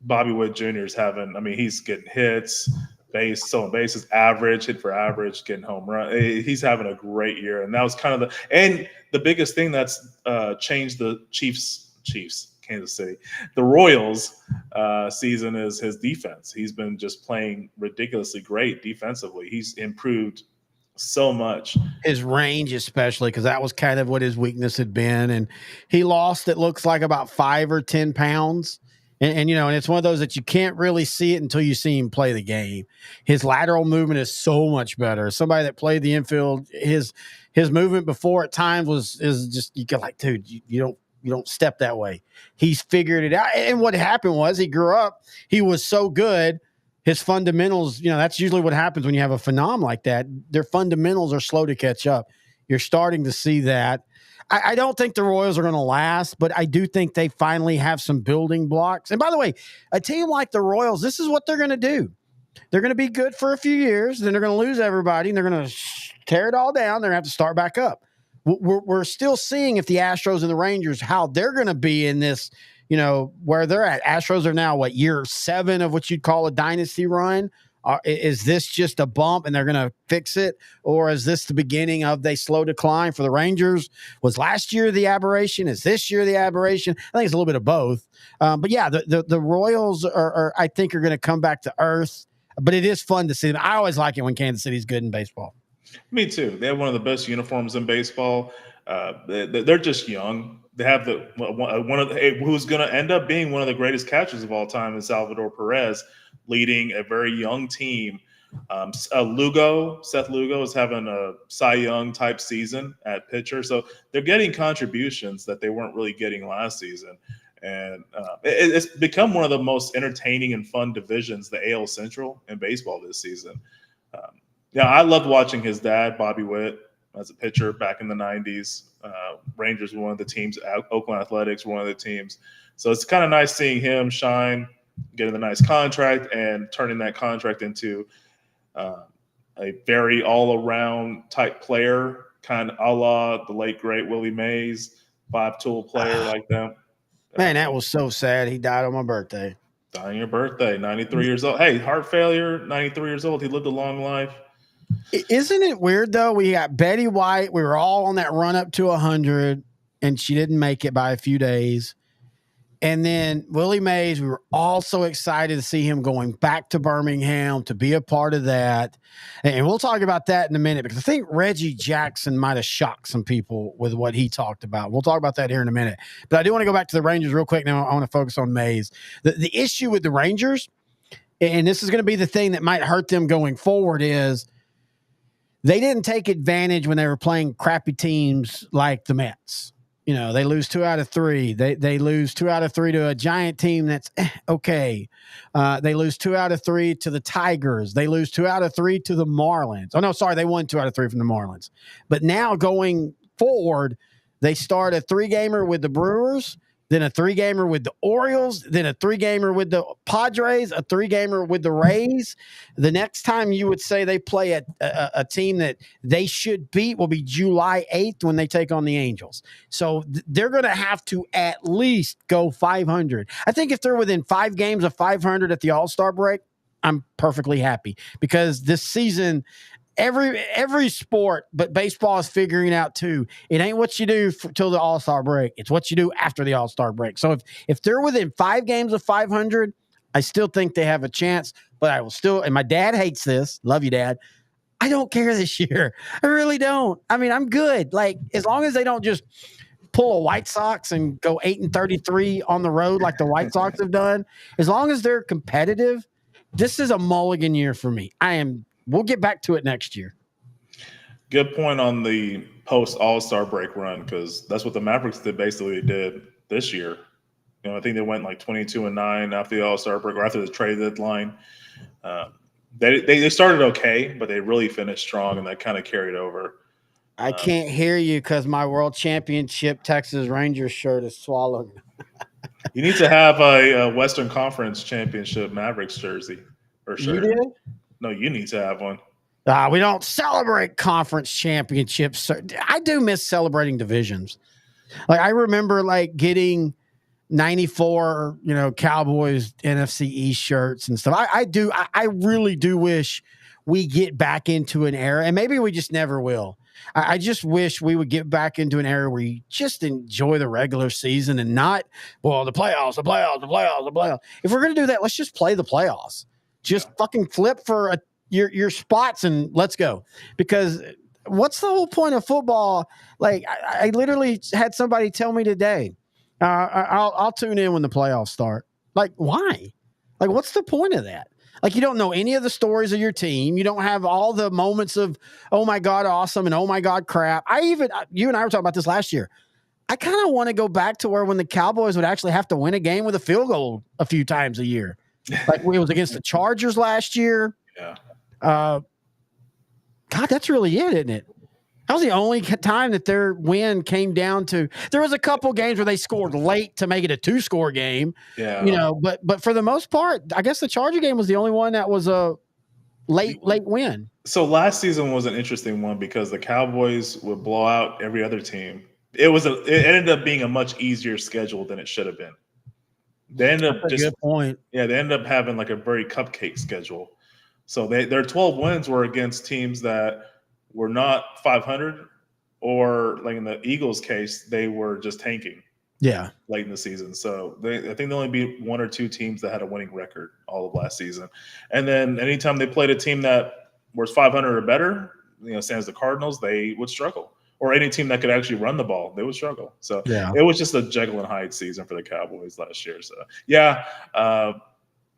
Speaker 1: Bobby Witt Jr. is he's getting hits, stolen bases, average, hit for average, getting home run. He's having a great year. And that was kind of the biggest thing that's changed the Chiefs, Kansas City, the Royals season is his defense. He's been just playing ridiculously great defensively. He's improved so much.
Speaker 2: His range, especially, because that was kind of what his weakness had been. And he lost, it looks like, about 5 or 10 pounds. And it's one of those that you can't really see it until you see him play the game. His lateral movement is so much better. Somebody that played the infield, his movement before at times is just, you get like, dude, you don't step that way. He's figured it out. And what happened was he grew up, he was so good. His fundamentals, that's usually what happens when you have a phenom like that. Their fundamentals are slow to catch up. You're starting to see that. I don't think the Royals are going to last, but I do think they finally have some building blocks. And by the way, a team like the Royals, this is what they're going to do. They're going to be good for a few years, then they're going to lose everybody, and they're going to tear it all down. They're going to have to start back up. We're still seeing if the Astros and the Rangers, how they're going to be in this, where they're at. Astros are now, year 7 of what you'd call a dynasty run? Is this just a bump and they're going to fix it? Or is this the beginning of a slow decline for the Rangers? Was last year the aberration? Is this year the aberration? I think it's a little bit of both. But yeah, the Royals are I think, are going to come back to earth. But it is fun to see them. I always like it when Kansas City's good in baseball.
Speaker 1: Me too. They have one of the best uniforms in baseball. They're just young. They have who's going to end up being one of the greatest catchers of all time is Salvador Perez, leading a very young team. Seth Lugo is having a Cy Young type season at pitcher. So they're getting contributions that they weren't really getting last season. And it's become one of the most entertaining and fun divisions, the AL Central, in baseball this season. I loved watching his dad, Bobby Witt, as a pitcher back in the 90s. Rangers were one of the teams. Oakland Athletics were one of the teams. So it's kind of nice seeing him shine, getting a nice contract, and turning that contract into a very all-around type player, kind of a la the late, great Willie Mays, 5-tool player like that.
Speaker 2: Man, that was so sad. He died on my birthday.
Speaker 1: Died on your birthday, 93 years old. Hey, heart failure, 93 years old. He lived a long life.
Speaker 2: Isn't it weird, though? We got Betty White. We were all on that run up to 100, and she didn't make it by a few days. And then Willie Mays, we were all so excited to see him going back to Birmingham to be a part of that. And we'll talk about that in a minute, because I think Reggie Jackson might have shocked some people with what he talked about. We'll talk about that here in a minute. But I do want to go back to the Rangers real quick. Now I want to focus on Mays. The issue with the Rangers, and this is going to be the thing that might hurt them going forward, is they didn't take advantage when they were playing crappy teams like the Mets. They lose 2 out of 3. They lose 2 out of 3 to a Giant team that's okay. They lose 2 out of 3 to the Tigers. They lose 2 out of 3 to the Marlins. Oh, no, sorry. They won 2 out of 3 from the Marlins. But now going forward, they start a 3-gamer with the Brewers, then a 3-gamer with the Orioles, then a 3-gamer with the Padres, a 3-gamer with the Rays. The next time you would say they play a team that they should beat will be July 8th when they take on the Angels. So they're going to have to at least go 500. I think if they're within 5 games of 500 at the All-Star break, I'm perfectly happy, because this season – Every sport, but baseball is figuring out too. It ain't what you do till the All-Star break. It's what you do after the All-Star break. So if they're within 5 games of 500, I still think they have a chance. But I will still, and my dad hates this. Love you, Dad. I don't care this year. I really don't. I mean, I'm good. Like, as long as they don't just pull a White Sox and go 8-33 on the road like the White Sox have done, as long as they're competitive, this is a mulligan year for me. We'll get back to it next year.
Speaker 1: Good point on the post All-Star break run, because that's what the Mavericks basically did this year. I think they went like 22-9 after the All-Star break, or after the trade deadline. They started okay, but they really finished strong, and that kind of carried over.
Speaker 2: I can't hear you because my World Championship Texas Rangers shirt is swallowed.
Speaker 1: You need to have a Western Conference Championship Mavericks jersey or shirt.
Speaker 2: You did?
Speaker 1: No, you need to have one.
Speaker 2: We don't celebrate conference championships. I do miss celebrating divisions. Like, I remember like getting 94, Cowboys NFC East shirts and stuff. I really do wish we get back into an era, and maybe we just never will. I just wish we would get back into an era where you just enjoy the regular season and not, the playoffs. If we're going to do that, let's just play the playoffs. Just fucking flip for your spots and let's go. Because what's the whole point of football? Like, I literally had somebody tell me today, I'll tune in when the playoffs start. Like, why? Like, what's the point of that? Like, you don't know any of the stories of your team. You don't have all the moments of, oh my God, awesome, and oh my God, crap. You and I were talking about this last year. I kind of want to go back to where when the Cowboys would actually have to win a game with a field goal a few times a year. Like, it was against the Chargers last year.
Speaker 1: Yeah.
Speaker 2: God, that's really it, isn't it? That was the only time that their win came down to. There was a couple games where they scored late to make it a 2-score game.
Speaker 1: Yeah.
Speaker 2: But for the most part, I guess the Charger game was the only one that was a late win.
Speaker 1: So last season was an interesting one because the Cowboys would blow out every other team. It ended up being a much easier schedule than it should have been. They ended up
Speaker 2: good point.
Speaker 1: Yeah, they ended up having like a very cupcake schedule. So their 12 wins were against teams that were not 500, or like in the Eagles case, they were just tanking.
Speaker 2: Yeah,
Speaker 1: late in the season. So I think they only beat 1 or 2 teams that had a winning record all of last season. And then anytime they played a team that was 500 or better, same as the Cardinals, they would struggle. Or any team that could actually run the ball, they would struggle. So It was just a Jekyll and Hyde season for the Cowboys last year. So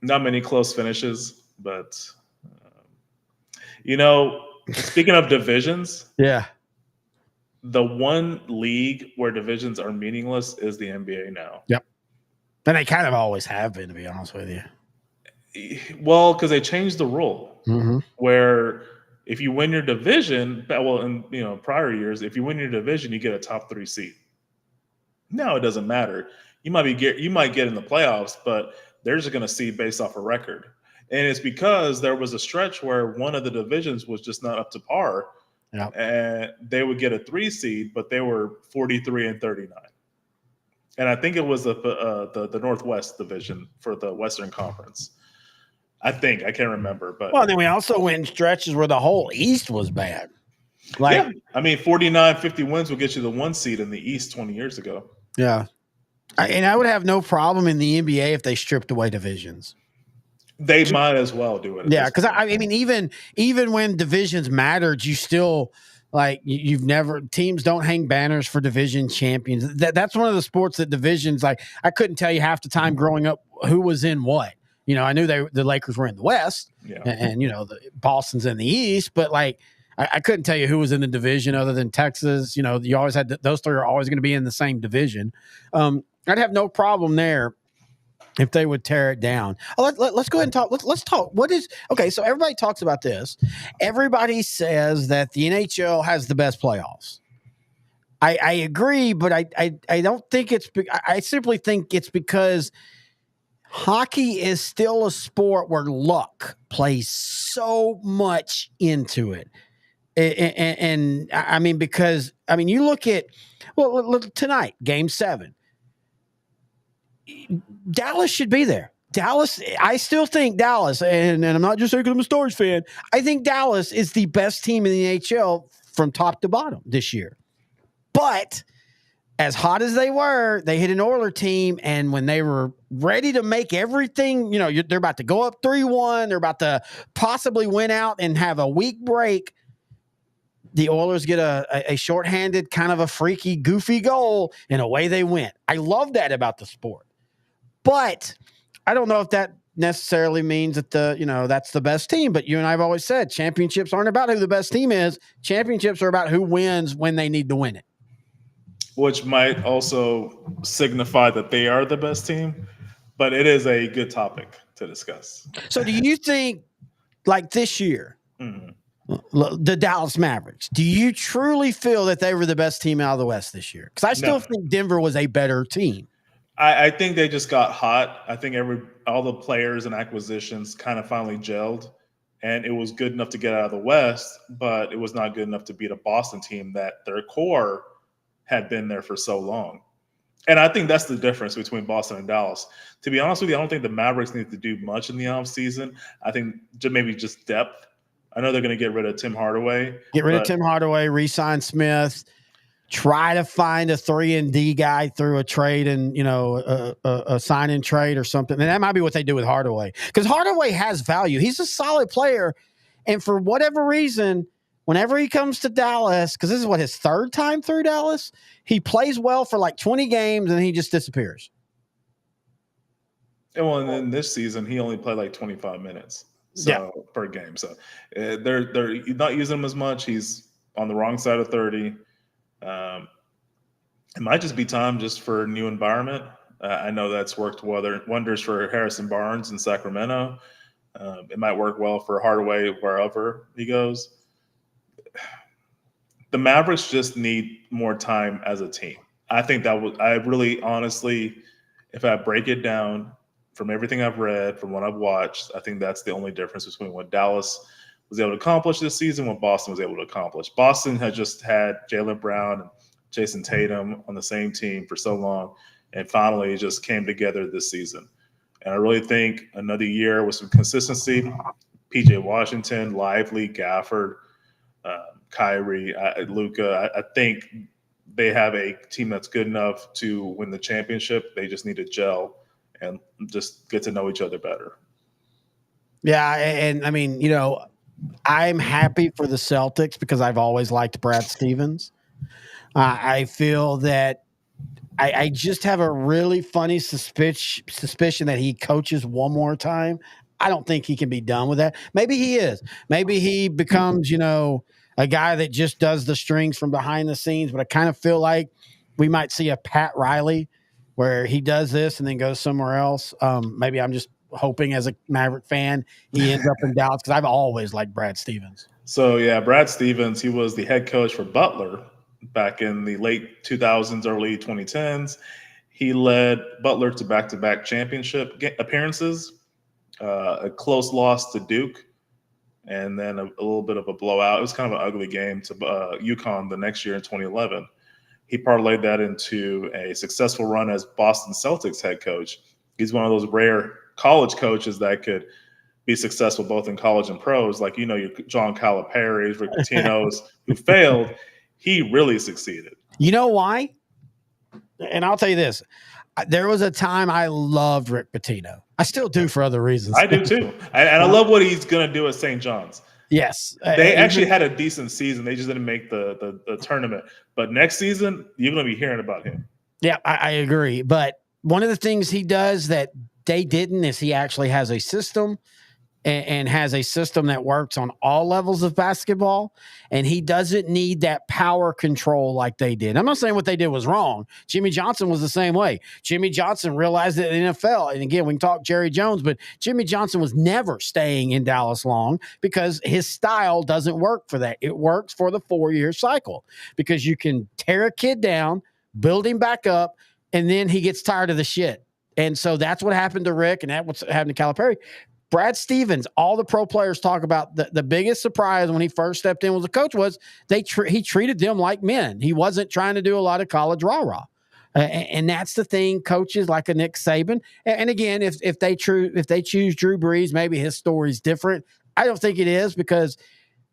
Speaker 1: not many close finishes, but speaking of divisions, the one league where divisions are meaningless is the NBA now.
Speaker 2: Yep. And they kind of always have been, to be honest with you.
Speaker 1: Well, because they changed the rule where if you win your division, in prior years, if you win your division, you get a top 3 seed. Now it doesn't matter. You might get in the playoffs, but they're just going to seed based off a record. And it's because there was a stretch where one of the divisions was just not up to par.
Speaker 2: Yep.
Speaker 1: And they would get a 3 seed, but they were 43-39. And I think it was the Northwest division for the Western Conference. I can't remember, but
Speaker 2: then we also went in stretches where the whole East was bad.
Speaker 1: 49-50 wins will get you the 1 seed in the East 20 years ago.
Speaker 2: Yeah, and I would have no problem in the NBA if they stripped away divisions.
Speaker 1: They might as well do it.
Speaker 2: Yeah, because I mean, even when divisions mattered, you still teams don't hang banners for division champions. That's one of the sports that divisions, like, I couldn't tell you half the time growing up who was in what. I knew the Lakers were in the West, and the Boston's in the East, but like I couldn't tell you who was in the division other than Texas. You always had those 3 are always going to be in the same division. I'd have no problem there if they would tear it down. Let's go ahead and talk. Let's talk. So everybody talks about this. Everybody says that the NHL has the best playoffs. I agree, but I don't think I simply think it's because hockey is still a sport where luck plays so much into it. And I mean, because, you look at, tonight, Game 7. Dallas should be there. I still think Dallas, and I'm not just saying because I'm a Stars fan, I think Dallas is the best team in the NHL from top to bottom this year. But as hot as they were, they hit an Oiler team, and when they were ready to make everything, they're about to go up 3-1, they're about to possibly win out and have a week break. The Oilers get a shorthanded, kind of a freaky, goofy goal, and away they went. I love that about the sport. But I don't know if that necessarily means that that's the best team. But you and I have always said championships aren't about who the best team is. Championships are about who wins when they need to win it.
Speaker 1: Which might also signify that they are the best team, but it is a good topic to discuss.
Speaker 2: So do you think, like this year, the Dallas Mavericks, do you truly feel that they were the best team out of the West this year? Because I still think Denver was a better team.
Speaker 1: I think they just got hot. I think all the players and acquisitions kind of finally gelled, and it was good enough to get out of the West, but it was not good enough to beat a Boston team that their core had been there for so long. And I think that's the difference between Boston and Dallas. To be honest with you, I don't think the Mavericks need to do much in the offseason. I think maybe just depth. I know they're going to get rid of Tim Hardaway.
Speaker 2: Get rid of Tim Hardaway, re-sign Smith, try to find a 3-and-D guy through a trade and, a sign-in trade or something. And that might be what they do with Hardaway. Because Hardaway has value. He's a solid player. And for whatever reason, whenever he comes to Dallas, because this is his third time through Dallas, he plays well for like 20 games and he just disappears.
Speaker 1: And then this season, he only played like 25 minutes per game. So they're not using him as much. He's on the wrong side of 30. It might just be time just for a new environment. I know that's worked wonders for Harrison Barnes in Sacramento. It might work well for Hardaway wherever he goes. The Mavericks just need more time as a team. I think I really honestly, if I break it down from everything I've read, from what I've watched, I think that's the only difference between what Dallas was able to accomplish this season, what Boston was able to accomplish. Boston had just had Jaylen Brown and Jason Tatum on the same team for so long, and finally it just came together this season. And I really think another year with some consistency, PJ Washington, Lively, Gafford, Kyrie, Luka, I think they have a team that's good enough to win the championship. They just need to gel and just get to know each other better.
Speaker 2: Yeah, and I mean, I'm happy for the Celtics because I've always liked Brad Stevens. I feel that I just have a really funny suspicion that he coaches one more time. I don't think he can be done with that. Maybe he is. Maybe he becomes, a guy that just does the strings from behind the scenes. But I kind of feel like we might see a Pat Riley where he does this and then goes somewhere else. Maybe I'm just hoping as a Maverick fan he ends up in Dallas because I've always liked Brad Stevens.
Speaker 1: So, yeah, Brad Stevens, he was the head coach for Butler back in the late 2000s, early 2010s. He led Butler to back-to-back championship appearances, a close loss to Duke, and then a little bit of a blowout. It was kind of an ugly game to UConn the next year in 2011. He parlayed that into a successful run as Boston Celtics head coach. He's one of those rare college coaches that could be successful both in college and pros, like your John Calipari's, Rick Pitino's, who failed. He really succeeded.
Speaker 2: You know why? And I'll tell you this. There was a time I loved Rick Pitino. I still do for other reasons.
Speaker 1: I do too. And I love what he's going to do at St. John's.
Speaker 2: Yes.
Speaker 1: They actually had a decent season. They just didn't make the tournament. But next season, you're going to be hearing about him.
Speaker 2: Yeah, I agree. But one of the things he does that they didn't is he actually has a system and has a system that works on all levels of basketball. And he doesn't need that power control like they did. I'm not saying what they did was wrong. Jimmy Johnson was the same way. Jimmy Johnson realized that in the NFL, and again, we can talk Jerry Jones, but Jimmy Johnson was never staying in Dallas long because his style doesn't work for that. It works for the 4-year cycle because you can tear a kid down, build him back up, and then he gets tired of the shit. And so that's what happened to Rick, and that's what happened to Calipari. Brad Stevens, all the pro players talk about the biggest surprise when he first stepped in as a coach was he treated them like men. He wasn't trying to do a lot of college rah-rah. And that's the thing, coaches like a Nick Saban. And again, if they choose Drew Brees, maybe his story's different. I don't think it is because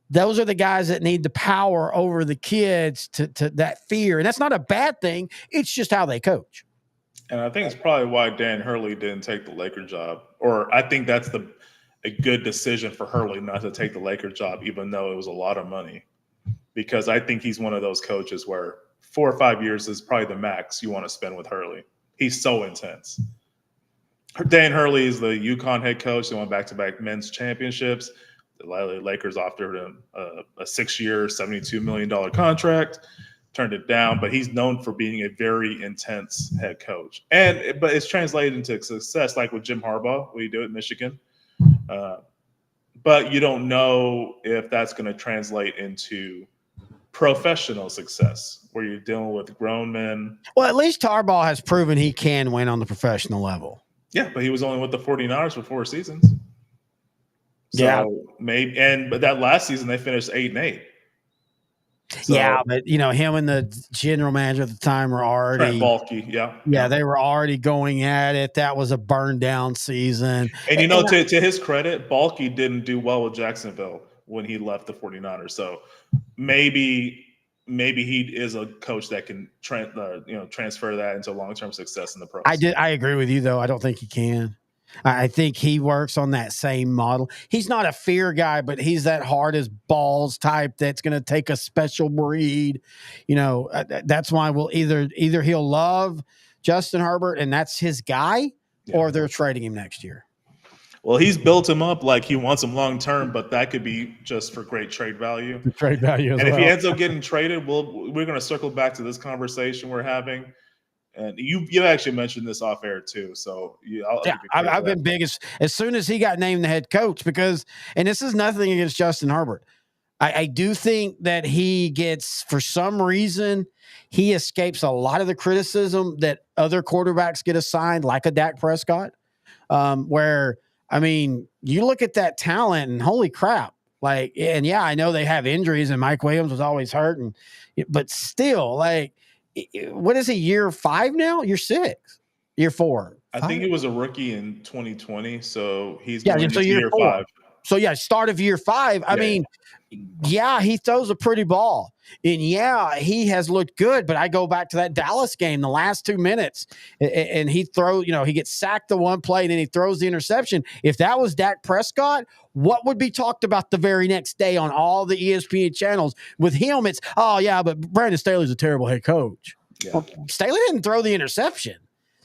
Speaker 2: those are the guys that need the power over the kids to that fear. And that's not a bad thing. It's just how they coach.
Speaker 1: And I think it's probably why Dan Hurley didn't take the Laker job. Or I think that's a good decision for Hurley not to take the Laker job, even though it was a lot of money. Because I think he's one of those coaches where 4 or 5 years is probably the max you want to spend with Hurley. He's so intense. Dan Hurley is the UConn head coach. They won back-to-back men's championships. The Lakers offered him a 6-year, $72 million contract. Turned it down, but he's known for being a very intense head coach. But it's translated into success, like with Jim Harbaugh, what he did at Michigan. But you don't know if that's going to translate into professional success, where you're dealing with grown men.
Speaker 2: Well, at least Harbaugh has proven he can win on the professional level.
Speaker 1: Yeah, but he was only with the 49ers for 4 seasons. So
Speaker 2: yeah,
Speaker 1: but that last season they finished 8-8.
Speaker 2: So, yeah, but him and the general manager at the time were already
Speaker 1: bulky. Yeah,
Speaker 2: they were already going at it. That was a burn down season.
Speaker 1: And to his credit, Balky didn't do well with Jacksonville when he left the 49ers. So maybe he is a coach that can transfer that into long-term success in the pros.
Speaker 2: I agree with you though. I don't think he can. I think he works on that same model. He's not a fear guy, but he's that hard as balls type that's going to take a special breed. That's why we'll either he'll love Justin Herbert and that's his guy, or they're trading him next year.
Speaker 1: Well, he's built him up like he wants him long term, but that could be just for great trade value.
Speaker 2: The trade value,
Speaker 1: and if he ends up getting traded, we're going to circle back to this conversation we're having. And you actually mentioned this off air too, so
Speaker 2: I've been big as soon as he got named the head coach because, and this is nothing against Justin Herbert, I do think that he gets, for some reason, he escapes a lot of the criticism that other quarterbacks get assigned, like a Dak Prescott, where you look at that talent and holy crap, I know they have injuries and Mike Williams was always hurt, but still what is he, year 5 now? Year 6? Year 4?
Speaker 1: I think he was a rookie in 2020, so he's
Speaker 2: so year 5. So start of year 5. He throws a pretty ball. And he has looked good, but I go back to that Dallas game, the last 2 minutes, and he throws, he gets sacked the one play and then he throws the interception. If that was Dak Prescott, what would be talked about the very next day on all the ESPN channels? With him, it's, but Brandon Staley's a terrible head coach.
Speaker 1: Yeah.
Speaker 2: Well, Staley didn't throw the interception.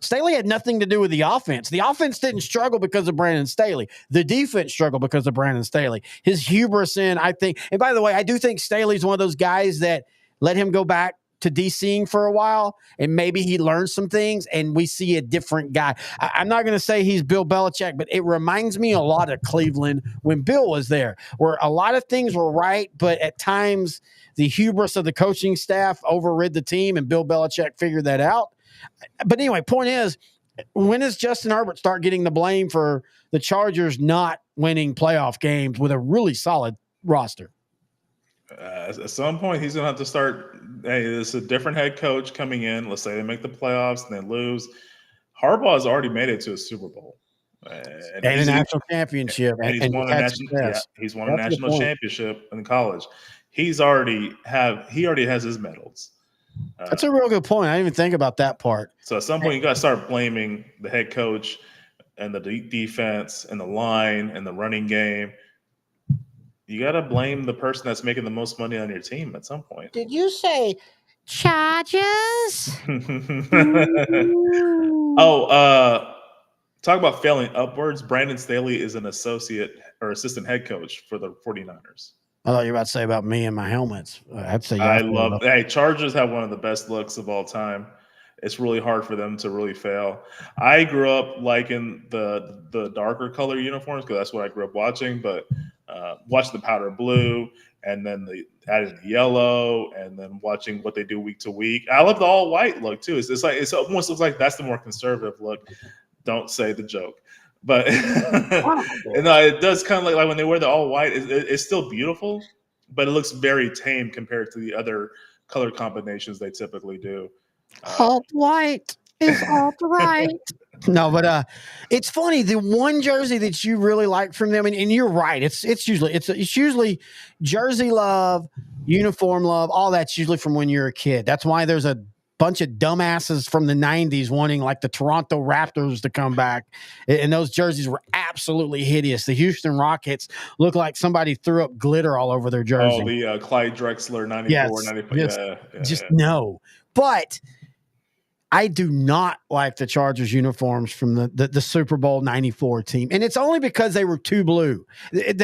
Speaker 2: Staley had nothing to do with the offense. The offense didn't struggle because of Brandon Staley. The defense struggled because of Brandon Staley. His hubris I think, and by the way, I do think Staley's one of those guys that let him go back to DCing for a while, and maybe he learns some things, and we see a different guy. I'm not going to say he's Bill Belichick, but it reminds me a lot of Cleveland when Bill was there, where a lot of things were right, but at times the hubris of the coaching staff overrid the team, and Bill Belichick figured that out. But anyway, point is, when does Justin Herbert start getting the blame for the Chargers not winning playoff games with a really solid roster?
Speaker 1: At some point, he's going to have to start. Hey, it's a different head coach coming in. Let's say they make the playoffs and they lose. Harbaugh has already made it to a Super Bowl.
Speaker 2: And a national championship.
Speaker 1: And he's won a national championship in college. He already has his medals.
Speaker 2: That's a real good point. I didn't even think about that part.
Speaker 1: So at some point, you got to start blaming the head coach and the defense and the line and the running game. You got to blame the person that's making the most money on your team at some point.
Speaker 2: Did you say Chargers?
Speaker 1: Talk about failing upwards. Brandon Staley is an associate or assistant head coach for the 49ers.
Speaker 2: I thought you were about to say about me and my helmets. I'd say
Speaker 1: Chargers have one of the best looks of all time. It's really hard for them to really fail. I grew up liking the darker color uniforms because that's what I grew up watching. But watching the powder blue and then adding the yellow and then watching what they do week to week. I love the all white look too. It almost looks like that's the more conservative look. Don't say the joke. But it does kind of like when they wear the all white, it's still beautiful, but it looks very tame compared to the other color combinations they typically do.
Speaker 2: All white is all right. No, but it's funny. The one jersey that you really like from them, and you're right. It's usually jersey love, uniform love, all that's usually from when you're a kid. That's why there's a bunch of dumbasses from the 90s wanting like the Toronto Raptors to come back. And those jerseys were absolutely hideous. The Houston Rockets look like somebody threw up glitter all over their jersey.
Speaker 1: Oh, the Clyde Drexler 94,
Speaker 2: Yes,
Speaker 1: 95.
Speaker 2: just no. But I do not like the Chargers uniforms from the Super Bowl 94 team. And it's only because they were too blue.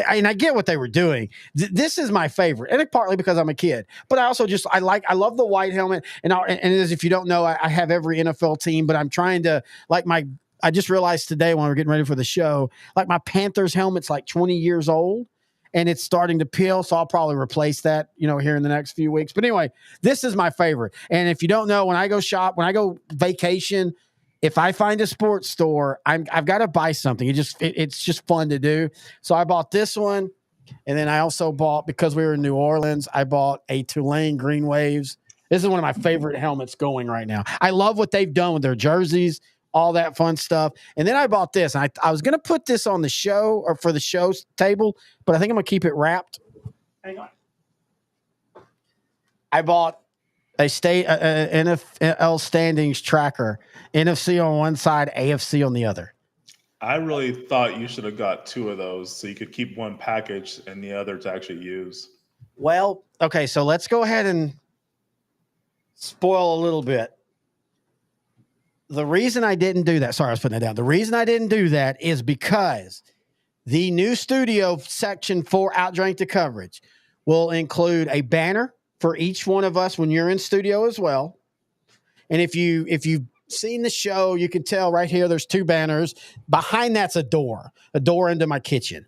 Speaker 2: And I get what they were doing. This is my favorite. And partly because I'm a kid. But I also I love the white helmet. And as if you don't know, I have every NFL team, but I'm trying to I just realized today when we we're getting ready for the show, like my Panthers helmet's like 20 years old. And it's starting to peel, so I'll probably replace that, here in the next few weeks. But anyway, this is my favorite. And if you don't know, when I go shop, when I go vacation, if I find a sports store, I've got to buy something. It's just fun to do. So I bought this one, and then I also bought, because we were in New Orleans, I bought a Tulane Green Waves. This is one of my favorite helmets going right now. I love what they've done with their jerseys, all that fun stuff. And then I bought this. And I was going to put this on the show or for the show's table, but I think I'm going to keep it wrapped. Hang on. I bought a NFL standings tracker, NFC on one side, AFC on the other.
Speaker 1: I really thought you should have got two of those so you could keep one package and the other to actually use.
Speaker 2: Well, okay, so let's go ahead and spoil a little bit. The reason I didn't do that, sorry, I was putting that down. The reason I didn't do that is because the new studio section for Outdrank the Coverage will include a banner for each one of us when you're in studio as well. And if you've seen the show, you can tell right here, there's two banners. Behind that's a door into my kitchen.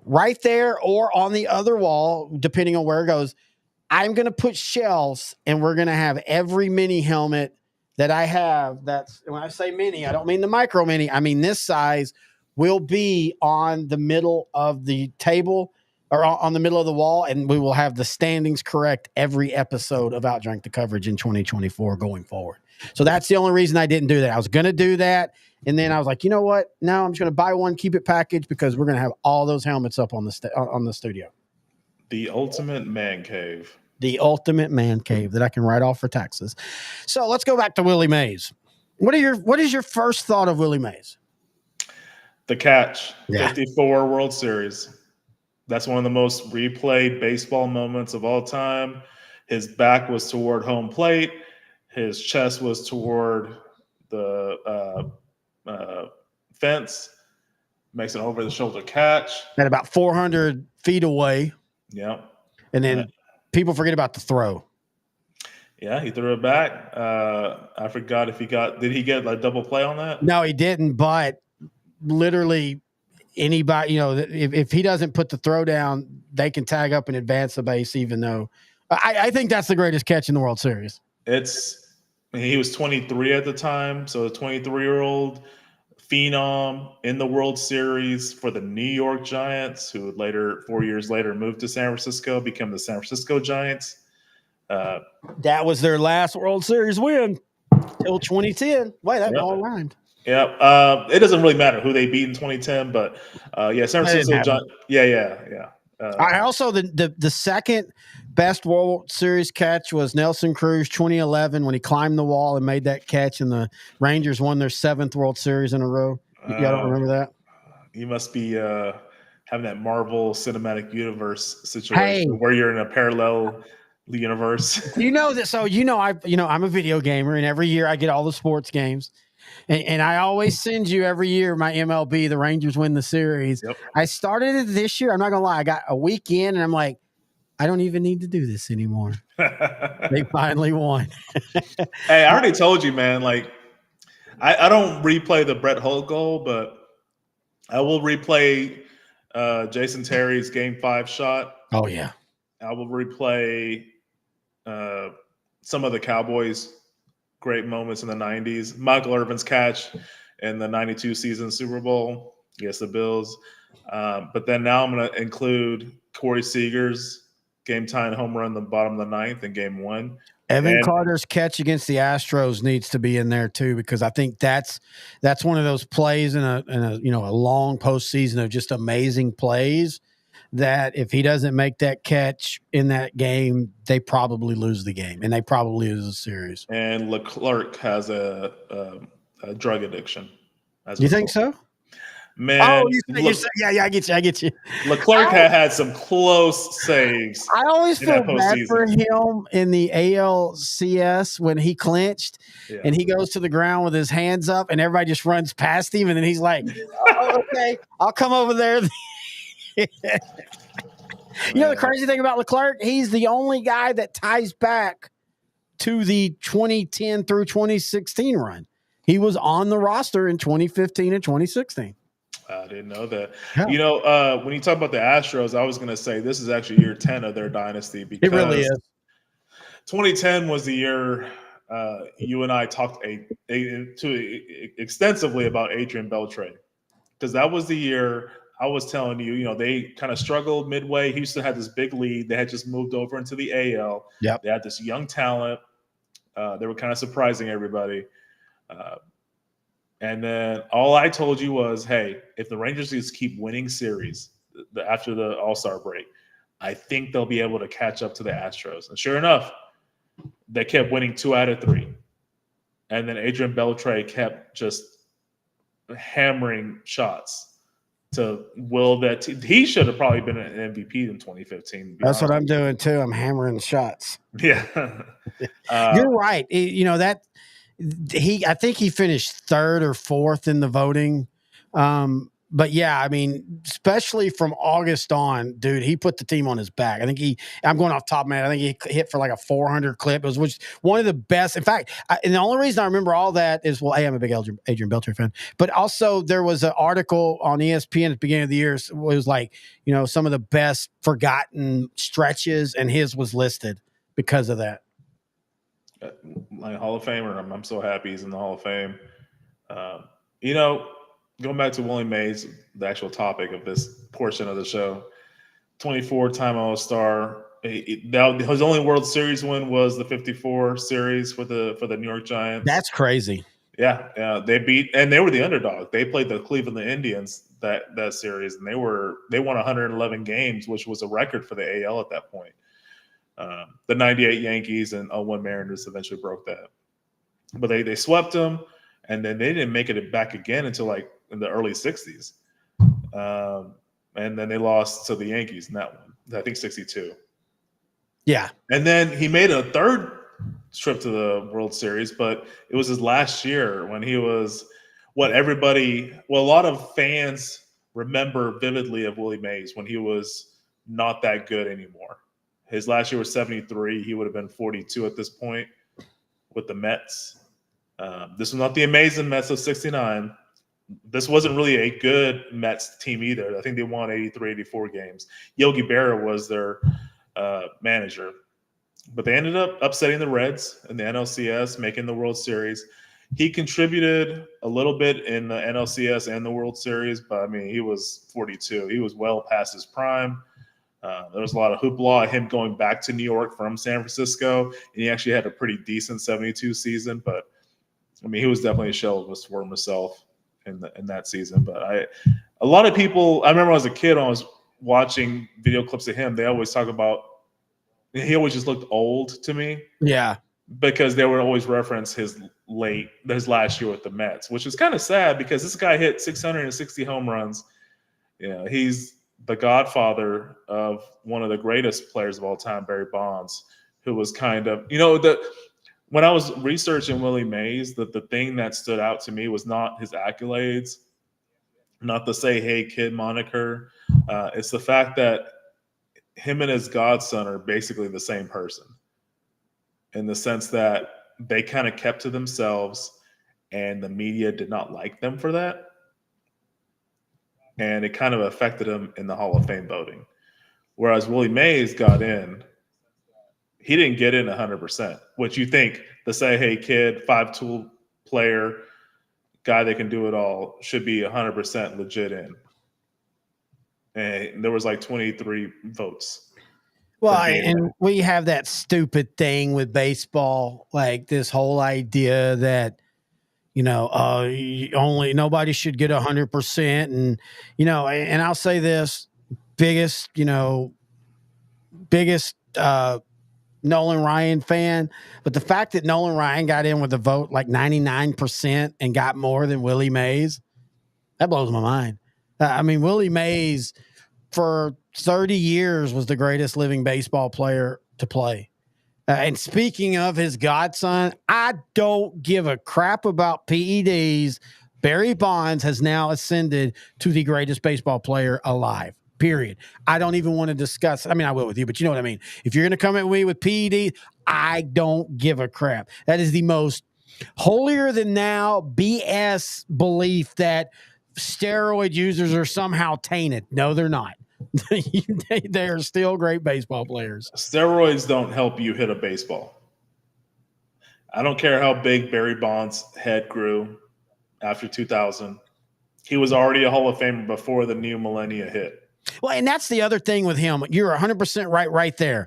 Speaker 2: Right there or on the other wall, depending on where it goes, I'm going to put shelves, and we're going to have every mini helmet that I have. That's, when I say mini, I don't mean the micro mini. I mean this size will be on the middle of the table or on the middle of the wall, and we will have the standings correct every episode of Outdrank the Coverage in 2024 going forward. So that's the only reason I didn't do that. I was going to do that, and then I was like, you know what? Now I'm just going to buy one, keep it packaged, because we're going to have all those helmets up on the studio.
Speaker 1: The ultimate man cave.
Speaker 2: The ultimate man cave that I can write off for taxes. So let's go back to Willie Mays. What is your first thought of Willie Mays?
Speaker 1: The catch, 54 World Series. That's one of the most replayed baseball moments of all time. His back was toward home plate. His chest was toward the fence. Makes an over-the-shoulder catch.
Speaker 2: At about 400 feet away.
Speaker 1: Yeah.
Speaker 2: And then people forget about the throw.
Speaker 1: Yeah, he threw it back. I forgot if did he get a double play on that?
Speaker 2: No, he didn't, but literally anybody, if he doesn't put the throw down, they can tag up and advance the base, even though I think that's the greatest catch in the World Series.
Speaker 1: He was 23 at the time, so a 23-year-old phenom in the World Series for the New York Giants, who would later, 4 years later, moved to San Francisco, become the San Francisco Giants.
Speaker 2: That was their last World Series win till 2010. Wait, that all rhymed.
Speaker 1: Yeah. It doesn't really matter who they beat in 2010, but San Francisco Giants. Yeah.
Speaker 2: I also the second best World Series catch was Nelson Cruz 2011 when he climbed the wall and made that catch, and the Rangers won their 7th World Series in a row. Y'all don't remember that?
Speaker 1: You must be having that Marvel Cinematic Universe situation where you're in a parallel universe.
Speaker 2: You know that, so I'm a video gamer, and every year I get all the sports games. And I always send you every year my MLB, the Rangers win the series. Yep. I started it this year. I'm not going to lie. I got a week in, and I'm like, I don't even need to do this anymore. They finally won.
Speaker 1: Hey, I already told you, man. Like, I don't replay the Brett Holt goal, but I will replay Jason Terry's Game 5 shot.
Speaker 2: Oh, yeah.
Speaker 1: I will replay some of the Cowboys' great moments in the 90s. Michael Irvin's catch in the 92 season Super Bowl against the Bills. But then now I'm going to include Corey Seager's game tying home run in the bottom of the ninth in game one.
Speaker 2: Evan
Speaker 1: And
Speaker 2: Carter's catch against the Astros needs to be in there too, because I think that's one of those plays in a a long postseason of just amazing plays that if he doesn't make that catch in that game, they probably lose the game and they probably lose the series.
Speaker 1: And Leclerc has a drug addiction.
Speaker 2: You think so?
Speaker 1: Man,
Speaker 2: you say, yeah, I get you.
Speaker 1: Leclerc had some close saves.
Speaker 2: I always feel bad for
Speaker 1: postseason.
Speaker 2: him in the ALCS when he clinched and he goes to the ground with his hands up and everybody just runs past him and then he's like, oh, okay, I'll come over there. You know the crazy thing about Leclerc? He's the only guy that ties back to the 2010 through 2016 run. He was on the roster in 2015 and 2016.
Speaker 1: I didn't know that.
Speaker 2: Yeah.
Speaker 1: You know, when you talk about the Astros, I was going to say this is actually year 10 of their dynasty because
Speaker 2: it really is.
Speaker 1: 2010 was the year you and I talked extensively about Adrian Beltre, because that was the year I was telling you, you know, they kind of struggled midway. Houston had this big lead. They had just moved over into the AL.
Speaker 2: Yep.
Speaker 1: They had this young talent. They were kind of surprising everybody. And then all I told you was, hey, if the Rangers just keep winning series after the All-Star break, I think they'll be able to catch up to the Astros. And sure enough, they kept winning 2 out of 3. And then Adrian Beltre kept just hammering shots to will that he should have probably been an MVP in 2015.
Speaker 2: That's what I'm doing too. I'm hammering shots.
Speaker 1: Yeah.
Speaker 2: You're right. You know, that I think he finished 3rd or 4th in the voting. But yeah, I mean, especially from August on, dude, he put the team on his back. I think I'm going off top, man. I think he hit for like a 400 clip. It was one of the best. In fact, and the only reason I remember all that is, well, I am a big Adrian Beltre fan, but also there was an article on ESPN at the beginning of the year. It was like, you know, some of the best forgotten stretches, and his was listed because of that.
Speaker 1: Like Hall of Famer. I'm so happy he's in the Hall of Fame. You know, going back to Willie Mays, the actual topic of this portion of the show, 24-time All-Star. His only World Series win was the 54 series for the New York Giants.
Speaker 2: That's crazy.
Speaker 1: Yeah, they were the underdog. They played the Cleveland Indians that series, and they won 111 games, which was a record for the AL at that point. The 98 Yankees and 01 Mariners eventually broke that. But they swept them, and then they didn't make it back again until like in the early 60s. And then they lost to the Yankees in that one, I think 62.
Speaker 2: Yeah.
Speaker 1: And then he made a 3rd trip to the World Series, but it was his last year when he was a lot of fans remember vividly of Willie Mays when he was not that good anymore. His last year was 73. He would have been 42 at this point with the Mets. This was not the amazing Mets of 69. This wasn't really a good Mets team either. I think they won 83, 84 games. Yogi Berra was their manager. But they ended up upsetting the Reds in the NLCS, making the World Series. He contributed a little bit in the NLCS and the World Series, but, I mean, he was 42. He was well past his prime. There was a lot of hoopla at him going back to New York from San Francisco, and he actually had a pretty decent 72 season. But, I mean, he was definitely a shell of himself in that season. But a lot of people – I remember when I was a kid, when I was watching video clips of him, they always talk about – he always just looked old to me.
Speaker 2: Yeah.
Speaker 1: Because they would always reference his last year with the Mets, which is kind of sad because this guy hit 660 home runs. You know, he's the godfather of one of the greatest players of all time, Barry Bonds, who was kind of, you know, when I was researching Willie Mays, the thing that stood out to me was not his accolades, not the "Say Hey Kid" moniker. It's the fact that him and his godson are basically the same person, in the sense that they kind of kept to themselves and the media did not like them for that. And it kind of affected him in the Hall of Fame voting. Whereas Willie Mays got in, he didn't get in 100%, which you think the "Say Hey Kid" 5-tool player, guy that can do it all, should be 100% legit in. And there was like 23 votes.
Speaker 2: Well,
Speaker 1: from being
Speaker 2: and we have that stupid thing with baseball, like this whole idea that only nobody should get 100%, and and I'll say this: biggest, biggest Nolan Ryan fan, but the fact that Nolan Ryan got in with a vote like 99% and got more than Willie Mays, that blows my mind. I mean, Willie Mays for 30 years was the greatest living baseball player to play. And speaking of his godson, I don't give a crap about PEDs. Barry Bonds has now ascended to the greatest baseball player alive. Period. I don't even want to discuss. I mean, I will with you, but you know what I mean. If you're going to come at me with PED, I don't give a crap. That is the most holier than now BS belief that steroid users are somehow tainted. No, they're not. They are still great baseball players.
Speaker 1: steroids don't help you hit a baseball. I don't care how big Barry Bonds' head grew after 2000. He was already a Hall of Famer before the new millennia hit.
Speaker 2: Well, and that's the other thing with him. You're 100% right there.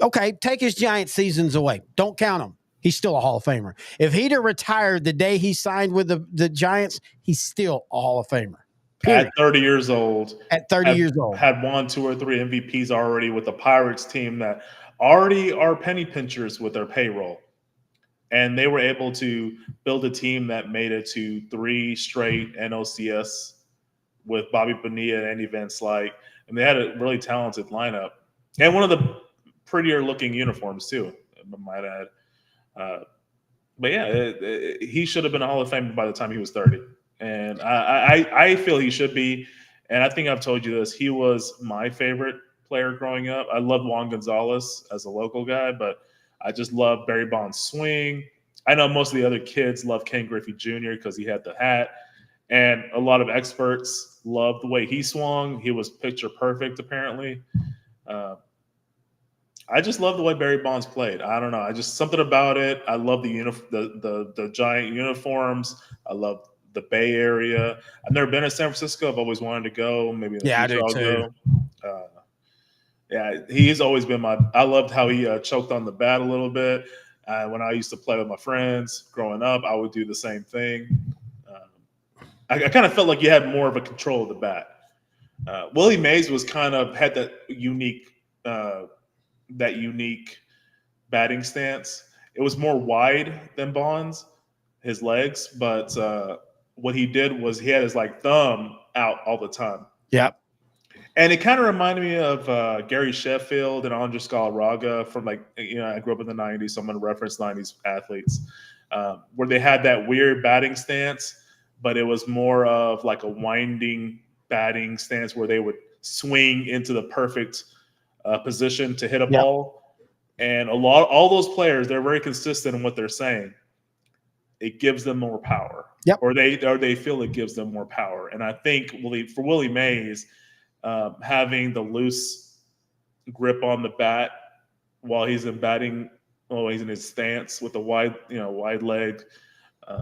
Speaker 2: Okay, take his Giant seasons away. Don't count him. He's still a Hall of Famer. If he'd have retired the day he signed with the Giants, he's still a Hall of Famer. Period.
Speaker 1: At 30 years old.
Speaker 2: At 30 years old.
Speaker 1: Had won 2 or 3 MVPs already with the Pirates team that already are penny pinchers with their payroll. And they were able to build a team that made it to 3 straight NLCS with Bobby Bonilla and Andy Van Slyke. And they had a really talented lineup. And one of the prettier looking uniforms, too, I might add. But yeah, he should have been a Hall of Famer by the time he was 30. And I feel he should be. And I think I've told you this. He was my favorite player growing up. I loved Juan Gonzalez as a local guy, but I just love Barry Bonds' swing. I know most of the other kids love Ken Griffey Jr. because he had the hat. And a lot of experts loved the way he swung. He was picture perfect, apparently. I just love the way Barry Bonds played. I don't know. I just something about it. I love the Giant uniforms. I love the Bay Area. I've never been to San Francisco. I've always wanted to go. Maybe in the future I'll go. Yeah, he's always been my. I loved how he choked on the bat a little bit. When I used to play with my friends growing up, I would do the same thing. I kind of felt like you had more of a control of the bat. Willie Mays was had that unique batting stance. It was more wide than Bonds, his legs, but what he did was he had his thumb out all the time.
Speaker 2: Yep.
Speaker 1: And it kind of reminded me of Gary Sheffield and Andres Galarraga from I grew up in the 90s, so I'm going to reference 90s athletes, where they had that weird batting stance, but it was more of like a winding batting stance where they would swing into the perfect position to hit a ball. And all those players, they're very consistent in what they're saying. It gives them more power.
Speaker 2: Yep.
Speaker 1: Or they feel it gives them more power. And I think for Willie Mays, having the loose grip on the bat while he's in batting, he's in his stance with the wide leg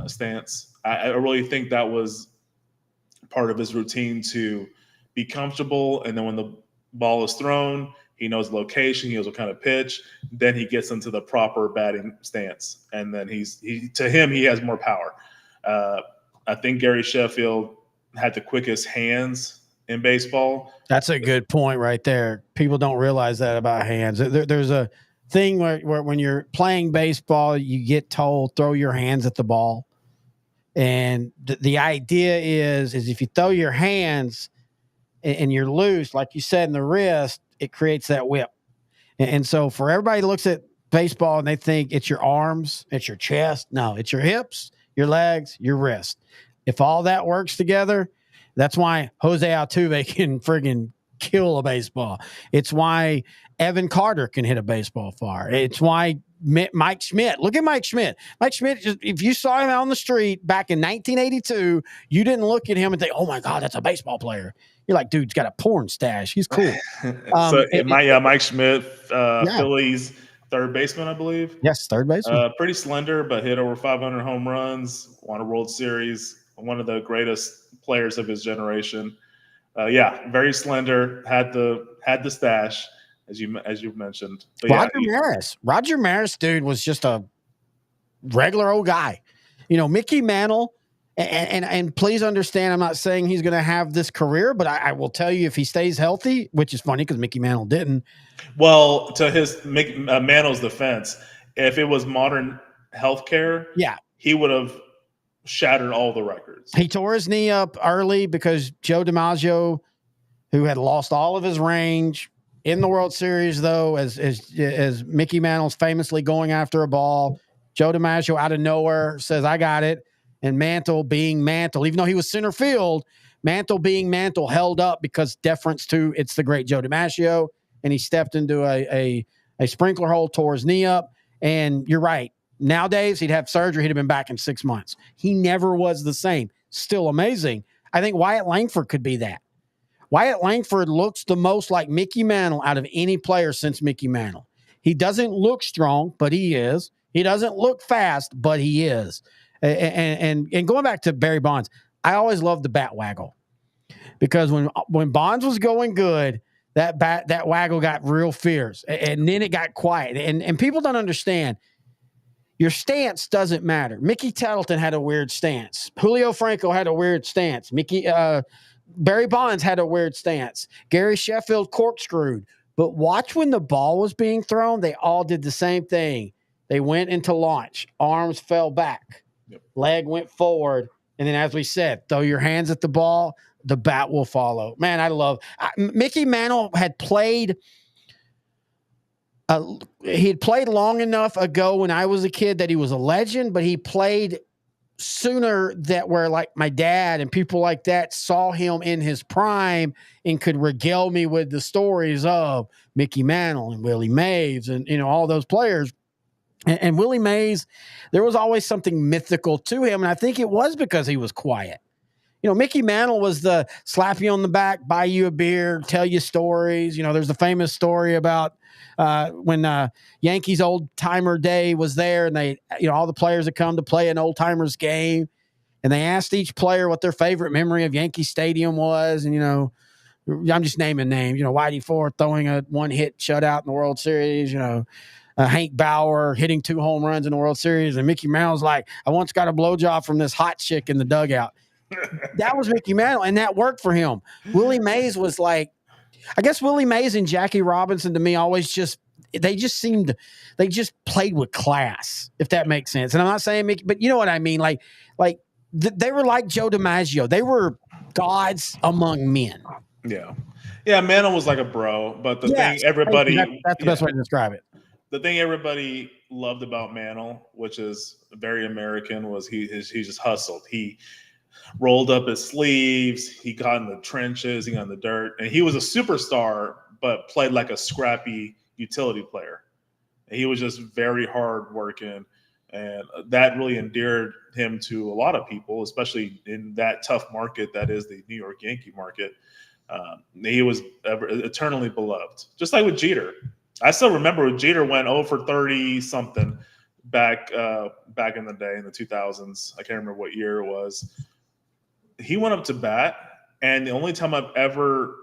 Speaker 1: stance. I really think that was part of his routine to be comfortable. And then when the ball is thrown, he knows location, he knows what kind of pitch. Then he gets into the proper batting stance, and then he has more power. I think Gary Sheffield had the quickest hands in baseball.
Speaker 2: That's a good point right there. People don't realize that about hands. There's a thing where when you're playing baseball, you get told throw your hands at the ball, and the idea is if you throw your hands and you're loose, like you said, in the wrist, it creates that whip. And so for everybody who looks at baseball and they think it's your arms, it's your chest. No, it's your hips, your legs, your wrist. If all that works together, that's why Jose Altuve can friggin' kill a baseball. It's why Evan Carter can hit a baseball far. It's why Mike Schmidt. Look at Mike Schmidt. Mike Schmidt, if you saw him out on the street back in 1982, you didn't look at him and think, oh, my God, that's a baseball player. You're like, dude's got a porn stash. He's cool.
Speaker 1: Mike Schmidt, Phillies third baseman, I believe.
Speaker 2: Yes, third baseman.
Speaker 1: Pretty slender, but hit over 500 home runs, won a World Series, one of the greatest players of his generation. Very slender, had the stash. as you mentioned. But yeah,
Speaker 2: Roger Maris, dude, was just a regular old guy. You know, Mickey Mantle, and please understand, I'm not saying he's going to have this career, but I will tell you if he stays healthy, which is funny because Mickey Mantle didn't.
Speaker 1: well, to Mantle's defense, if it was modern healthcare,
Speaker 2: Yeah,
Speaker 1: he would have shattered all the records.
Speaker 2: he tore his knee up early because Joe DiMaggio, who had lost all of his range in the World Series, though, as Mickey Mantle's famously going after a ball, Joe DiMaggio out of nowhere says, "I got it." And Mantle being Mantle, even though he was center field, Mantle being Mantle held up because deference to it's the great Joe DiMaggio, and he stepped into a sprinkler hole, tore his knee up. And you're right. Nowadays, he'd have surgery. He'd have been back in 6 months. He never was the same. Still amazing. I think Wyatt Langford could be that. Wyatt Langford looks the most like Mickey Mantle out of any player since Mickey Mantle. He doesn't look strong, but he is. He doesn't look fast, but he is. And going back to Barry Bonds, I always loved the bat waggle because when Bonds was going good, that waggle got real fierce, and then it got quiet. And people don't understand. Your stance doesn't matter. Mickey Tettleton had a weird stance. Julio Franco had a weird stance. Barry Bonds had a weird stance. Gary Sheffield corkscrewed. But watch when the ball was being thrown, they all did the same thing. They went into launch. Arms fell back. Yep. Leg went forward. And then, as we said, throw your hands at the ball, the bat will follow. Man, Mickey Mantle had played. He had played long enough ago when I was a kid that he was a legend, but he played sooner that where like my dad and people like that saw him in his prime and could regale me with the stories of Mickey Mantle and Willie Mays and, you know, all those players. And Willie Mays, there was always something mythical to him. And I think it was because he was quiet. You know, Mickey Mantle was the slap you on the back, buy you a beer, tell you stories. You know, there's the famous story about when Yankees old timer day was there, and they, you know, all the players had come to play an old timers game, and they asked each player what their favorite memory of Yankee Stadium was. And, you know, I'm just naming names, you know, Whitey Ford throwing a one hit shutout in the World Series, you know, Hank Bauer hitting 2 home runs in the World Series. And Mickey Mantle's like, I once got a blowjob from this hot chick in the dugout. That was Mickey Mantle, and that worked for him. Willie Mays was like, I guess Willie Mays and Jackie Robinson to me always just played with class, if that makes sense. And I'm not saying Mickey, but you know what I mean? They were like Joe DiMaggio. They were gods among men.
Speaker 1: Yeah. Yeah, Mantle was like a bro, but the thing everybody
Speaker 2: that's the best way to describe it.
Speaker 1: The thing everybody loved about Mantle, which is very American, was he just hustled. He rolled up his sleeves. He got in the trenches. He got in the dirt. And he was a superstar, but played like a scrappy utility player. And he was just very hard working. And that really endeared him to a lot of people, especially in that tough market that is the New York Yankee market. He was eternally beloved, just like with Jeter. I still remember when Jeter went 0 for 30 something back in the day in the 2000s. I can't remember what year it was. He went up to bat, and the only time I've ever